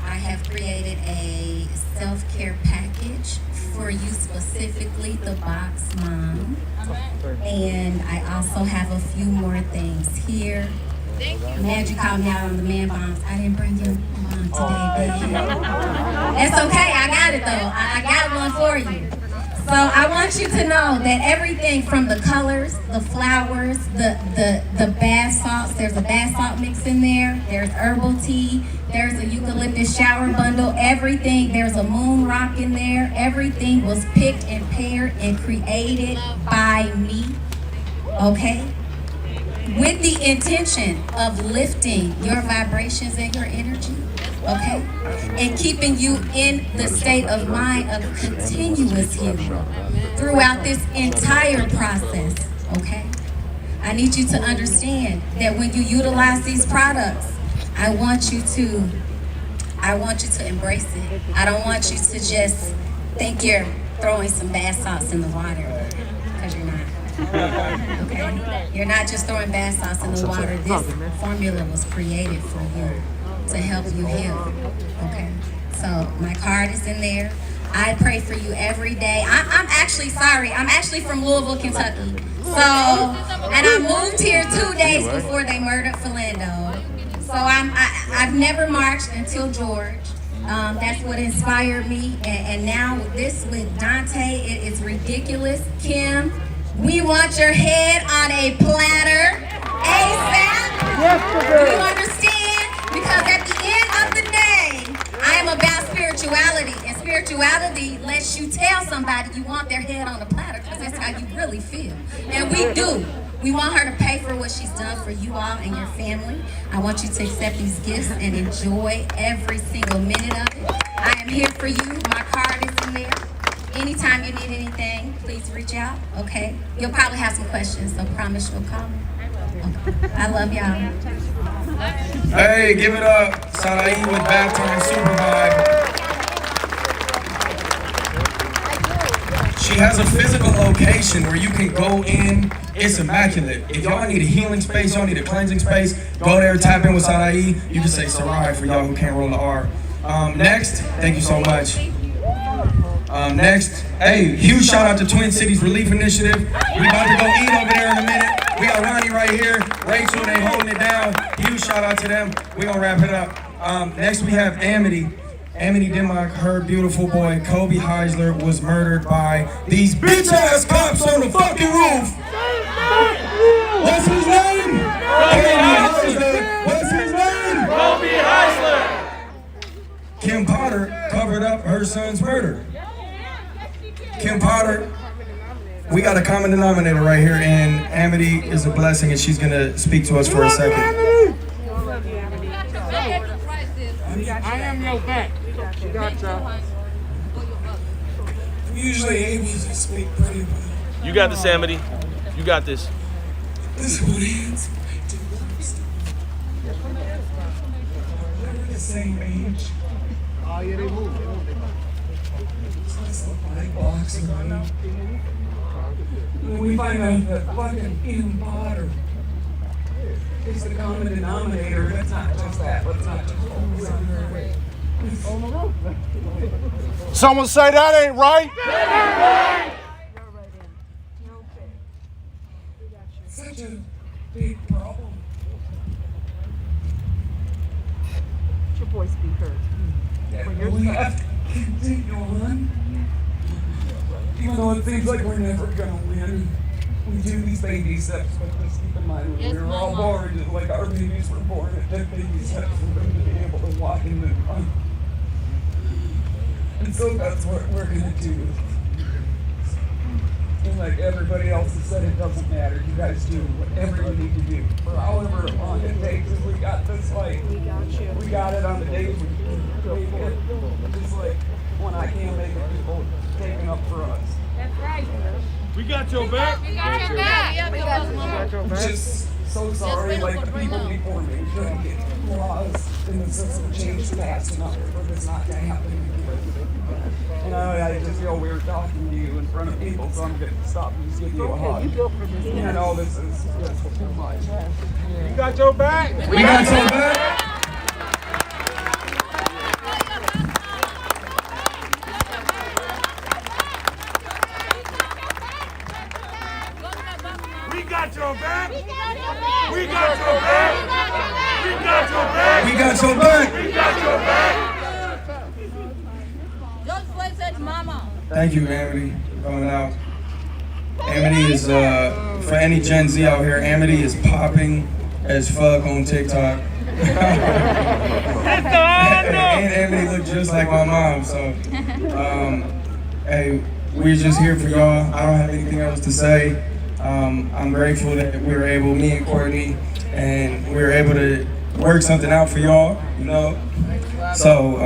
I have created a self-care package for you specifically, the Box Mom. And I also have a few more things here. Mad you called me out on the man bombs. I didn't bring your mom today, baby. That's okay, I got it though. I got one for you. So I want you to know that everything from the colors, the flowers, the bath salts, there's a bath salt mix in there, there's herbal tea, there's a eucalyptus shower bundle, everything, there's a moon rock in there, everything was picked and paired and created by me, okay? With the intention of lifting your vibrations and your energy, okay? And keeping you in the state of mind of continuous healing throughout this entire process, okay? I need you to understand that when you utilize these products, I want you to embrace it. I don't want you to just think you're throwing some bath salts in the water, because you're not. Okay? You're not just throwing bath salts in the water. This formula was created for you to help you heal. Okay? So my card is in there. I pray for you every day. I'm actually sorry. I'm actually from Louisville, Kentucky. So, and I moved here 2 days before they murdered Philando. So I've never marched until George. That's what inspired me. And now this with Daunte, it's ridiculous. Kim, we want your head on a platter ASAP. Do you understand? Because at the end of the day, I am about spirituality. And spirituality lets you tell somebody you want their head on a platter because that's how you really feel. And we do. We want her to pay for what she's done for you all and your family. I want you to accept these gifts and enjoy every single minute of it. I am here for you. My card is in there. Anytime you need anything, please reach out, okay? You'll probably have some questions, so promise you'll call me. Okay. I love y'all. Hey, give it up. Sarai with Bath Time Super Vibe. She has a physical location where you can go in. It's immaculate. If y'all need a healing space, y'all need a cleansing space, go there, tap in with Sarai. You can say Sarai for y'all who can't roll the R. Next, thank you so much. Next, hey, huge shout out to Twin Cities Relief Initiative. We about to go eat over there in a minute. We got Ronnie right here, Rachel, they holding it down. Huge shout out to them. We gonna wrap it up. Next we have Amity. Amity Denmark, her beautiful boy, Kobe Heisler, was murdered by these bitch-ass cops on the fucking roof. What's his name? Kobe Heisler. What's his name? Kobe Heisler. Kim Potter covered up her son's murder. Kim Potter we got a common denominator right here, and Amity is a blessing, and she's gonna speak to us for a second. I am your back. She got y'all. I'm usually able to speak pretty well. You got this, Amity. You got this. This one hands to worst. We're the same age. Oh, yeah, they move. So it's a black box around. When we find out that fucking in Potter is the common denominator, let's not just that. Let's not just focus on her. Someone say that ain't right. Such a big problem. Your voice be heard. That we have to continue on. Even though it seems like we're never gonna win, we do these baby steps, but just keep in mind, we were all born, like our babies were born at 10 baby steps for them to be able to walk and move on. And so that's what we're gonna do. And like everybody else has said, it doesn't matter. You guys do whatever you need to do. For however long it takes, if we got this fight, we got it on the days we make it. Just like when I can't make it, people taking up for us. That's right. We got your back. We got your back. We got your I'm back. just so sorry, like the people before me couldn't get laws in the system changed fast enough for this not to happen. And I just feel weird talking to you in front of people, so I'm going to stop and just give you a hug. You know, this is just too much. You got your back. We got your back. We got your back. We got your back. We got your back. We got your back. We got your back. Thank you, Amity, for coming out. Amity is, for any Gen Z out here, Amity is popping as fuck on TikTok. And Amity look just like my mom, so, hey, we're just here for y'all. I don't have anything else to say. I'm grateful that we were able, me and Courtney, and we were able to work something out for y'all, you know? So,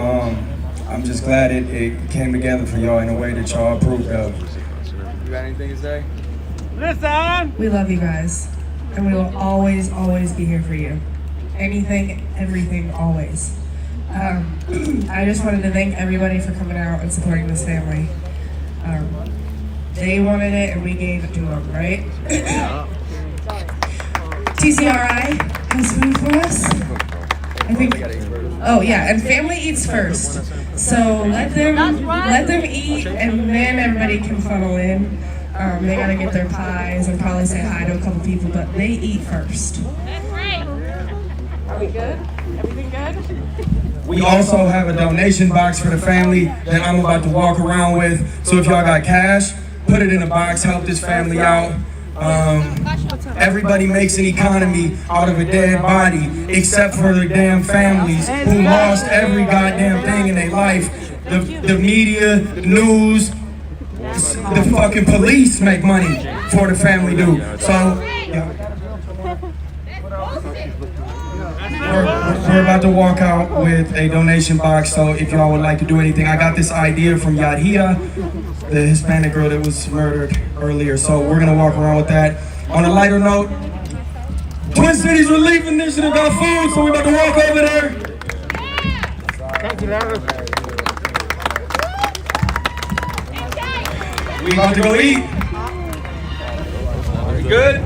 I'm just glad it came together for y'all in a way that y'all approved of. You got anything to say? Listen. We love you guys, and we will always, always be here for you. Anything, everything, always. I just wanted to thank everybody for coming out and supporting this family. They wanted it, and we gave it to them, right? TCRI has food for us. I think. Oh yeah, and family eats first. So let them eat, and then everybody can funnel in. They gotta get their pies and probably say hi to a couple people, but they eat first. That's right. Are we good? Everything good? We also have a donation box for the family that I'm about to walk around with. So if y'all got cash, put it in a box, help this family out. Everybody makes an economy out of a dead body, except for the damn families who lost every goddamn thing in their life. The media, the news, the fucking police make money for the family do. So, yeah. We're about to walk out with a donation box, so if y'all would like to do anything, I got this idea from Yadhia, the Hispanic girl that was murdered earlier, so we're gonna walk around with that. On a lighter note, Twin Cities Relief Initiative got food, so we're about to walk over there. Thank you, Larry. We about to go eat. We good?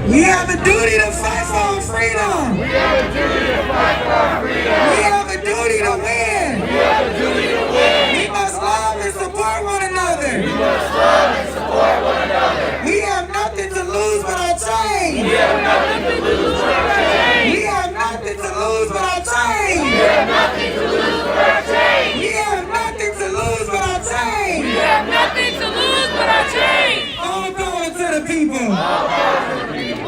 We have a duty to fight for our freedom. We have a duty to fight for our freedom. We have a duty to win. We have a duty to win. We must love and support one another. We must love and support one another. We have nothing to lose but our chain. We have nothing to lose but our chain. We have nothing to lose but our chain. We have nothing to lose but our chain. We have nothing to lose but our chain. We have nothing to lose but our chain. All power to the people.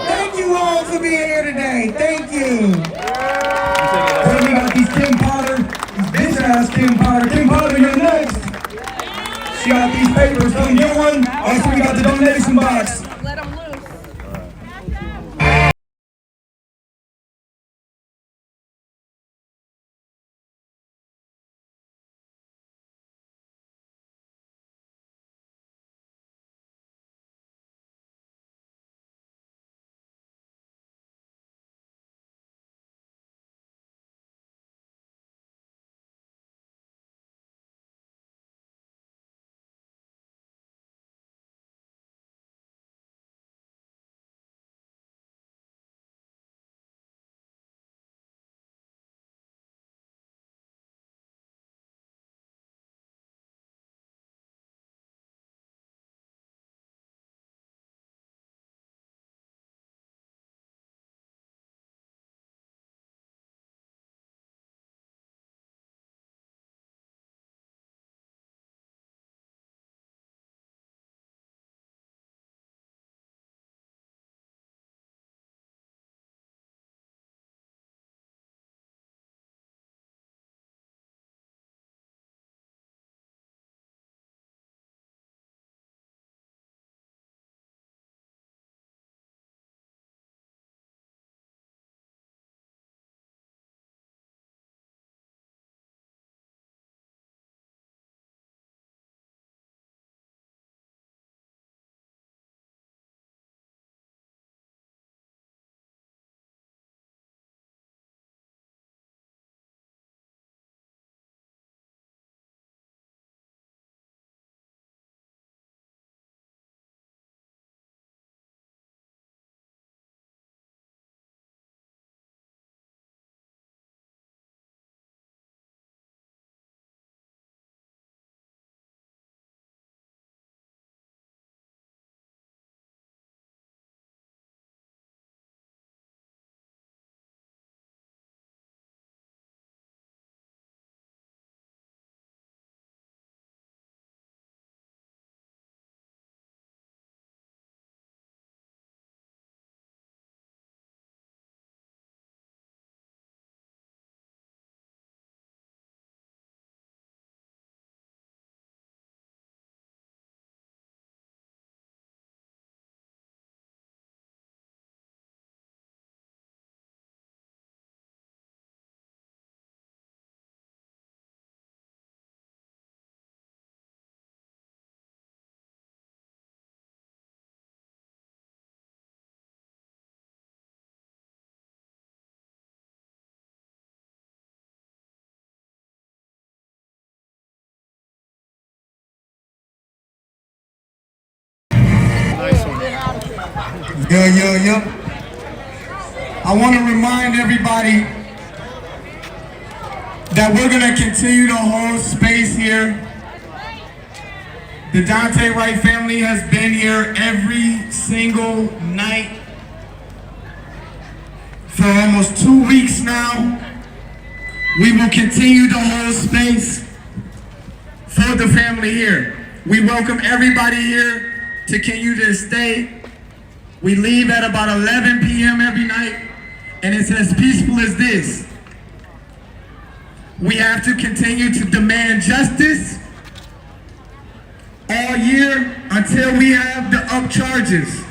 Thank you all for being here today. Thank you. So we got these Kim Potter, these bitch ass Kim Potter. Kim Potter, you're next. She got these papers. Come get one. Also, we got the donation box. Let them loose. Yo. I want to remind everybody that we're going to continue to hold space here. The Daunte Wright family has been here every single night for almost 2 weeks now. We will continue to hold space for the family here. We welcome everybody here to continue to stay. We leave at about 11 p.m. every night, and it's as peaceful as this. We have to continue to demand justice all year until we have the up charges.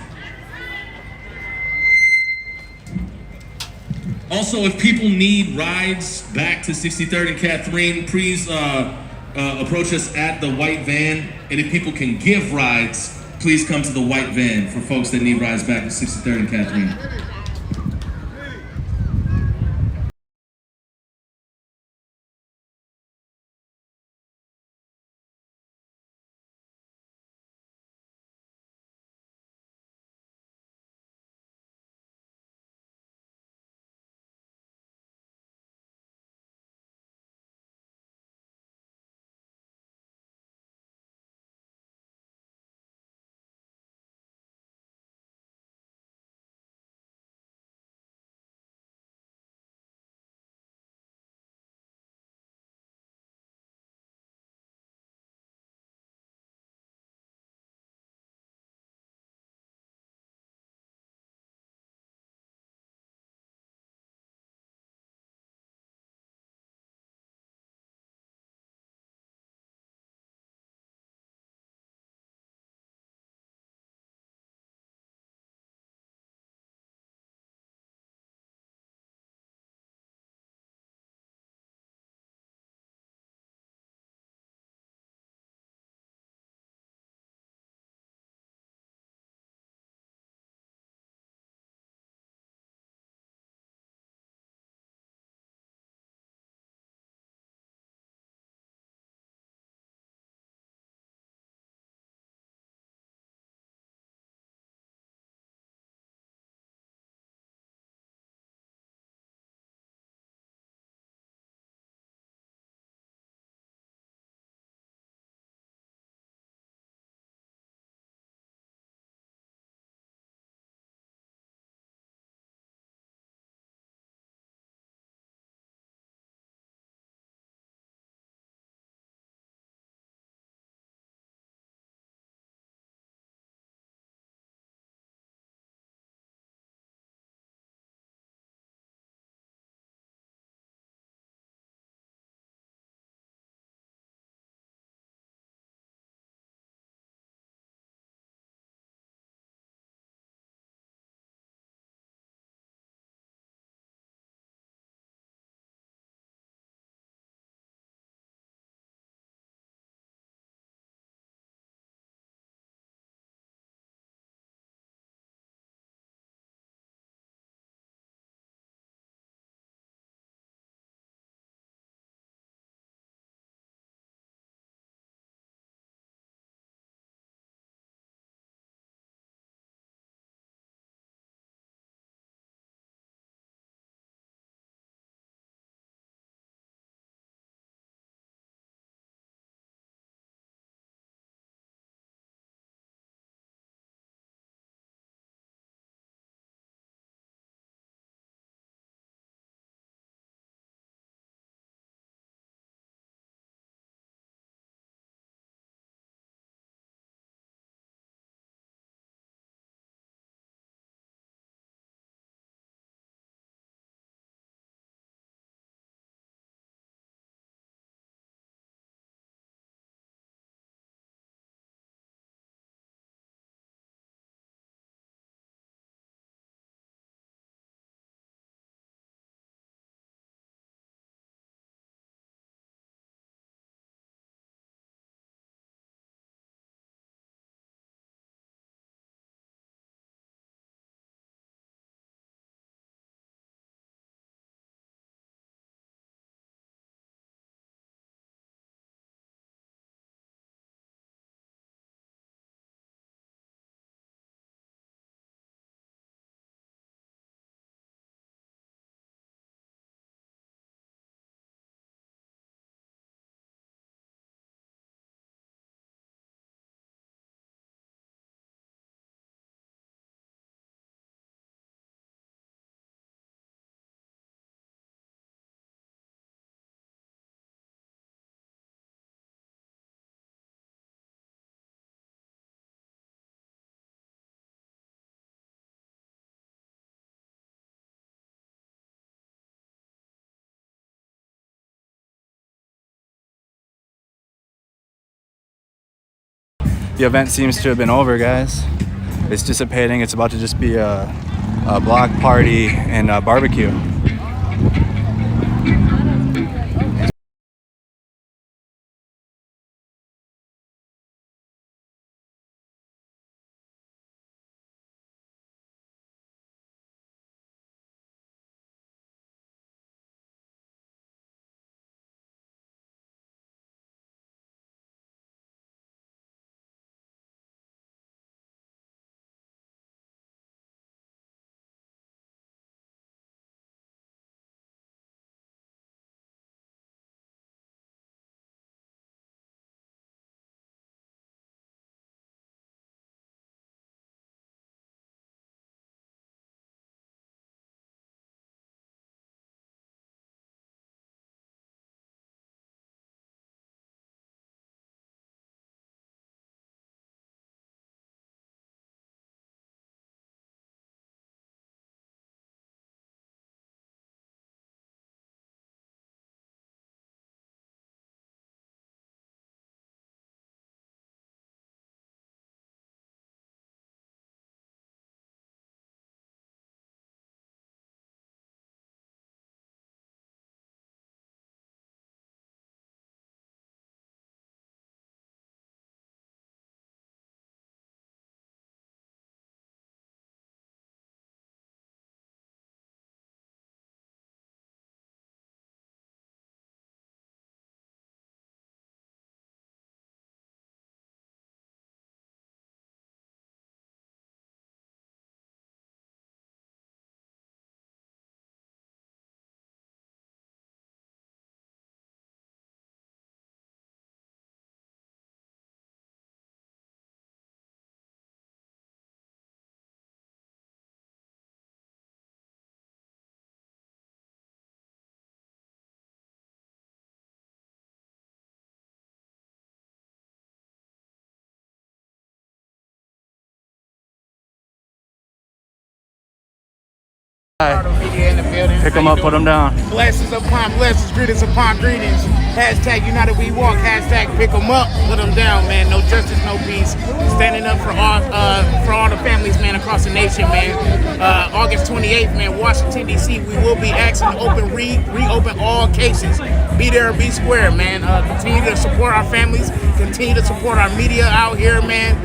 Also, if people need rides back to 63rd and Catherine, please approach us at the white van. And if people can give rides, please come to the white van for folks that need rides back to 63rd and Catherine. the event seems to have been over, guys. It's dissipating. It's about to just be a block party and a barbecue. Pick them up, put them down. Blessings upon blessings, greetings upon greetings. Hashtag United We Walk, hashtag pick them up, put them down, man. No justice, no peace. Standing up for all the families, man, across the nation, man. August 28th, man, Washington, D.C., we will be asking to reopen all cases. Be there, be square, man. Continue to support our families, continue to support our media out here, man.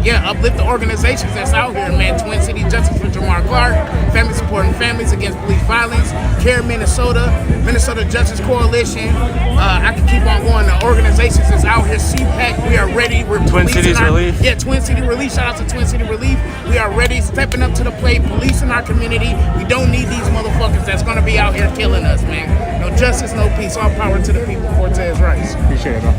Uplift the organizations that's out here, man. Twin City Justice for Jamar Clark, Family Supporting Families Against Police Violence, CARE Minnesota, Minnesota Justice Coalition. I can keep on going. The organizations that's out here, CPAC, we are ready. We're Twin Cities Relief. Yeah, Twin City Relief. Shout out to Twin City Relief. We are ready, stepping up to the plate, policing our community. We don't need these motherfuckers that's gonna be out here killing us, man. No justice, no peace. All power to the people. Cortez Rice. Appreciate it, bro.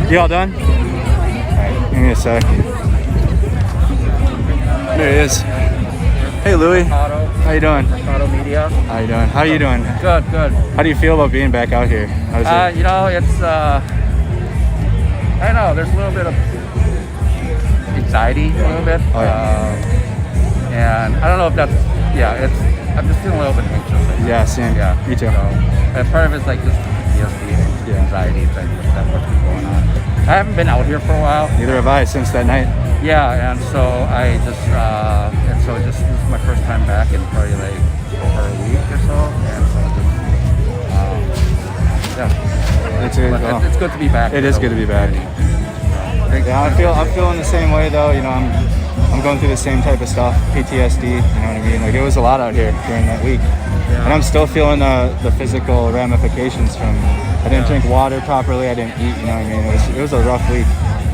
You all done? Alright, give me a sec. There he is. Hey Louie. How you doing? Mercado Media. How you doing? How you doing? Good, good. How do you feel about being back out here? How's it? You know, it's I don't know, there's a little bit of anxiety, a little bit. Oh, yeah. And I don't know if that's, I'm just feeling a little bit anxious. Yeah, same. Yeah, me too. And part of it's like just PTSD, anxiety thing, that's what's been going on. I haven't been out here for a while. Neither have I since that night. Yeah, and so I just, this is my first time back in probably like over a week or so, and so it's good to be back. It is good to be back. Yeah, I'm feeling the same way though. You know, I'm going through the same type of stuff, PTSD. You know what I mean? Like it was a lot out here during that week, and I'm still feeling the physical ramifications from. I didn't drink water properly. I didn't eat. You know what I mean? It was a rough week.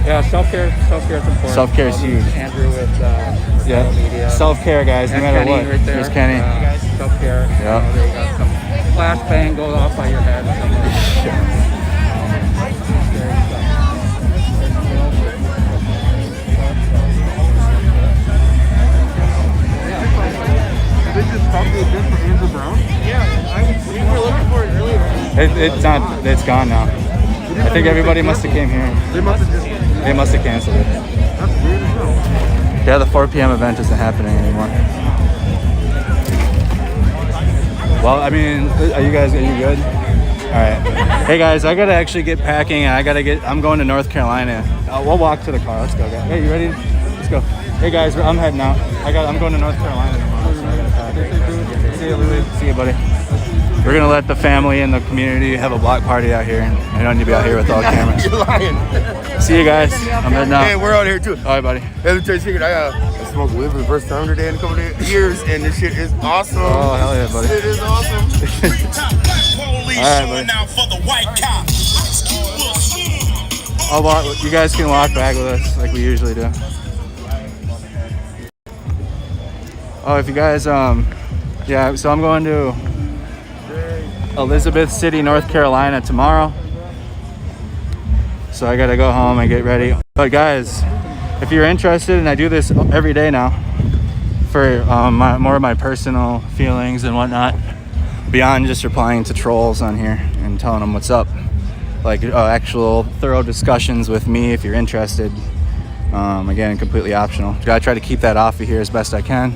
Yeah, self-care is important. Self-care is huge. Andrew with media. Self-care, guys, no matter Kenny what. Right there. Here's Kenny. Self-care. Yeah. There you got some flashbang goes off by your head. We were looking for it earlier. It's gone now. I think everybody must have came here. They must have canceled it. That's weird as hell. Yeah, the 4 p.m. event isn't happening anymore. Well, I mean, are you good? All right. Hey guys, I gotta actually get packing. I'm going to North Carolina. We'll walk to the car. Let's go, guys. Hey, you ready? Let's go. Hey guys, I'm heading out. I'm going to North Carolina tomorrow, so I gotta pack. See you, Louis. See you, buddy. We're gonna let the family and the community have a block party out here. I don't need to be out here with all cameras. You're lying. See you guys. I'm heading out. Hey, we're out here too. All right, buddy. Hey, let me tell you a secret. I smoked weed for the first time today in a couple of years, and this shit is awesome. Oh, hell yeah, buddy. It is awesome. All right, buddy. You guys can walk back with us like we usually do. Oh, if you guys, yeah, so I'm going to Elizabeth City, North Carolina tomorrow. So I gotta go home and get ready. But guys, if you're interested, and I do this every day now for more of my personal feelings and whatnot, beyond just replying to trolls on here and telling them what's up, like actual thorough discussions with me if you're interested. Again, completely optional. Gotta try to keep that off of here as best I can.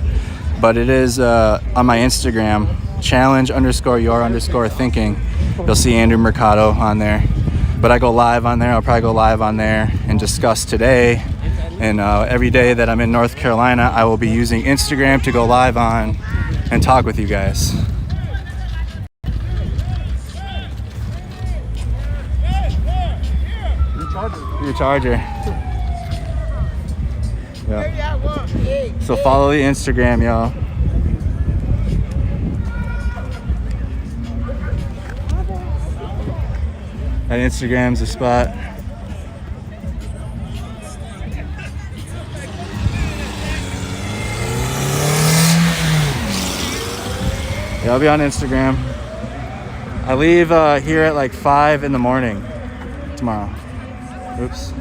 But it is on my Instagram, challenge_your_thinking. You'll see Andrew Mercado on there. But I go live on there. I'll probably go live on there and discuss today. And every day that I'm in North Carolina, I will be using Instagram to go live on and talk with you guys. Your charger. Yeah. So follow the Instagram, y'all. That Instagram's the spot. Yeah, I'll be on Instagram. I leave here at like 5 in the morning tomorrow. Oops.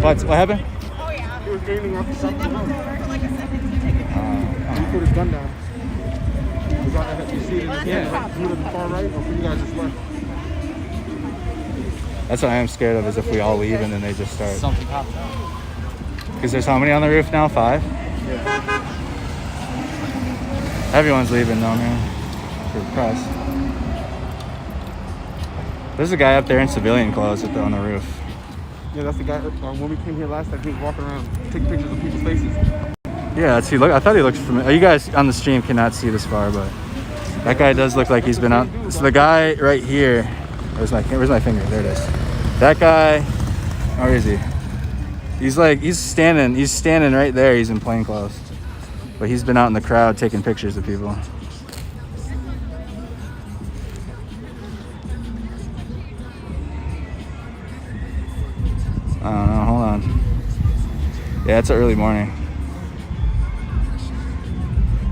What happened? Oh yeah. He was gaining off the side of the house. He put his gun down. You see it in the camera, right? You live in the far right, or you guys just left? That's what I am scared of, is if we all leave and then they just start. Something popped out. Because there's how many on the roof now? 5? Yeah. Everyone's leaving though, man. For press. There's a guy up there in civilian clothes on the roof. Yeah, that's the guy. When we came here last time, he was walking around taking pictures of people's faces. Yeah, I thought he looked familiar. You guys on the stream cannot see this far, but that guy does look like he's been out. So the guy right here, where's my finger? There it is. That guy, where is he? He's standing right there. He's in plain clothes, but he's been out in the crowd taking pictures of people. I don't know, hold on. Yeah, it's an early morning.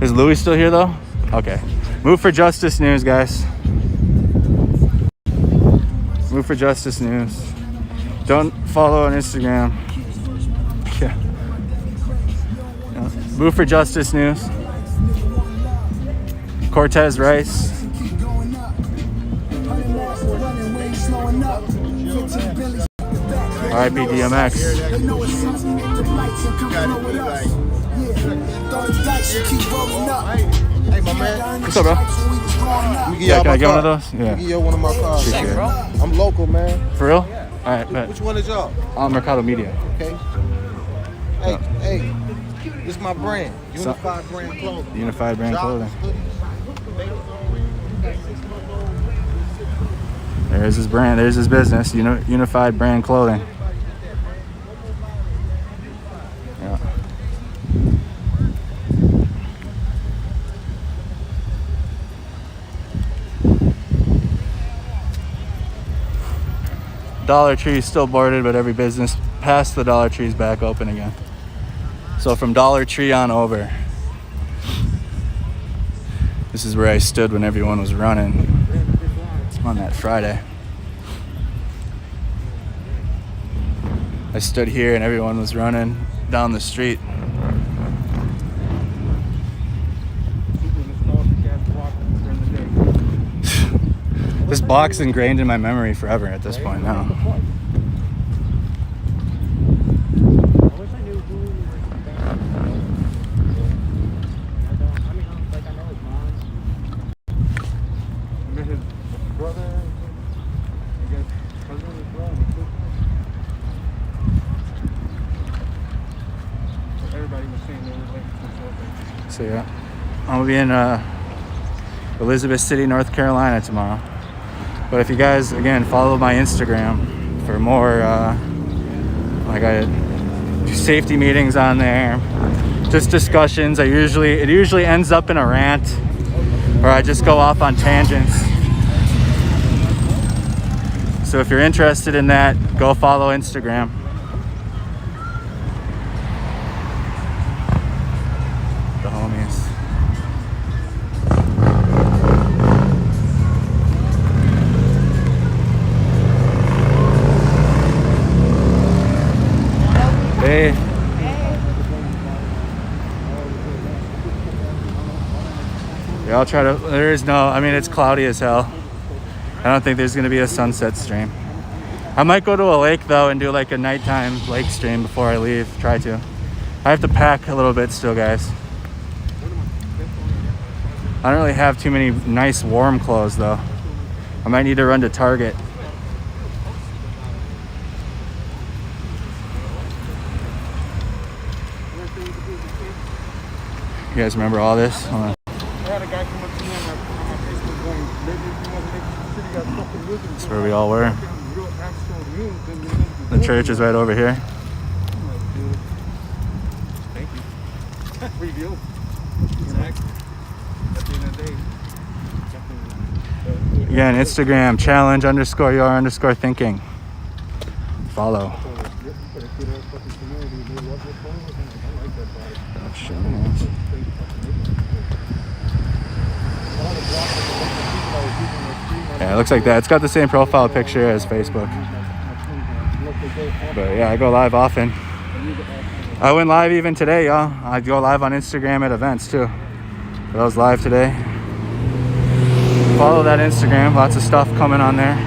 Is Louis still here though? Okay. Move for Justice News, guys. Move for Justice News. Don't follow on Instagram. Yeah. Move for Justice News. Cortez Rice. R.I.P. DMX. Hey, my man. What's up, bro? Yeah, can I get one of those? Yeah. Give you one of my cars. Appreciate it. I'm local, man. For real? All right, bet. Which one is y'all? Mercado Media. Okay. Hey, this is my brand. Unified Brand Clothing. Unified Brand Clothing. There's his brand. There's his business. Unified Brand Clothing. Yeah. Dollar Tree is still boarded, but every business past the Dollar Tree is back open again. So from Dollar Tree on over, this is where I stood when everyone was running on that Friday. I stood here and everyone was running down the street. This block's ingrained in my memory forever at this point now. So yeah, I'll be in Elizabeth City, North Carolina tomorrow. But if you guys, again, follow my Instagram for more, like I do safety meetings on there, just discussions. It usually ends up in a rant, or I just go off on tangents. So if you're interested in that, go follow Instagram. The homies. Hey. Yeah, I'll try to, it's cloudy as hell. I don't think there's gonna be a sunset stream. I might go to a lake though and do like a nighttime lake stream before I leave, try to. I have to pack a little bit still, guys. I don't really have too many nice warm clothes though. I might need to run to Target. You guys remember all this? Hold on. That's where we all were. The church is right over here. Thank you. Review. Exactly. At the end of the day. Again, Instagram, challenge_your_thinking. Follow. Yeah, it looks like that. It's got the same profile picture as Facebook. But yeah, I go live often. I went live even today, y'all. I go live on Instagram at events too. But I was live today. Follow that Instagram. Lots of stuff coming on there.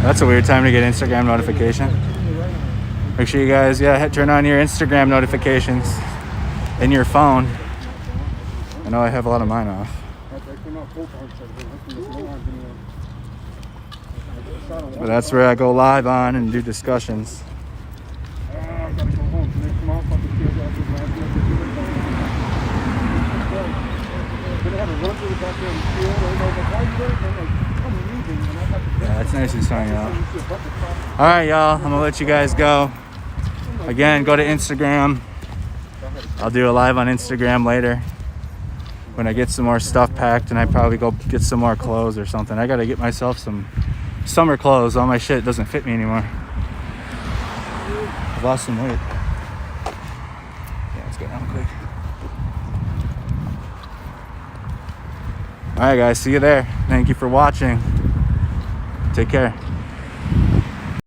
That's a weird time to get Instagram notification. Make sure you guys, turn on your Instagram notifications in your phone. I know I have a lot of mine off. But that's where I go live on and do discussions. Yeah, it's nice and sunny out. All right, y'all. I'm gonna let you guys go. Again, go to Instagram. I'll do a live on Instagram later when I get some more stuff packed, and I probably go get some more clothes or something. I gotta get myself some summer clothes. All my shit doesn't fit me anymore. I've lost some weight. Yeah, let's go down quick. All right, guys. See you there. Thank you for watching. Take care.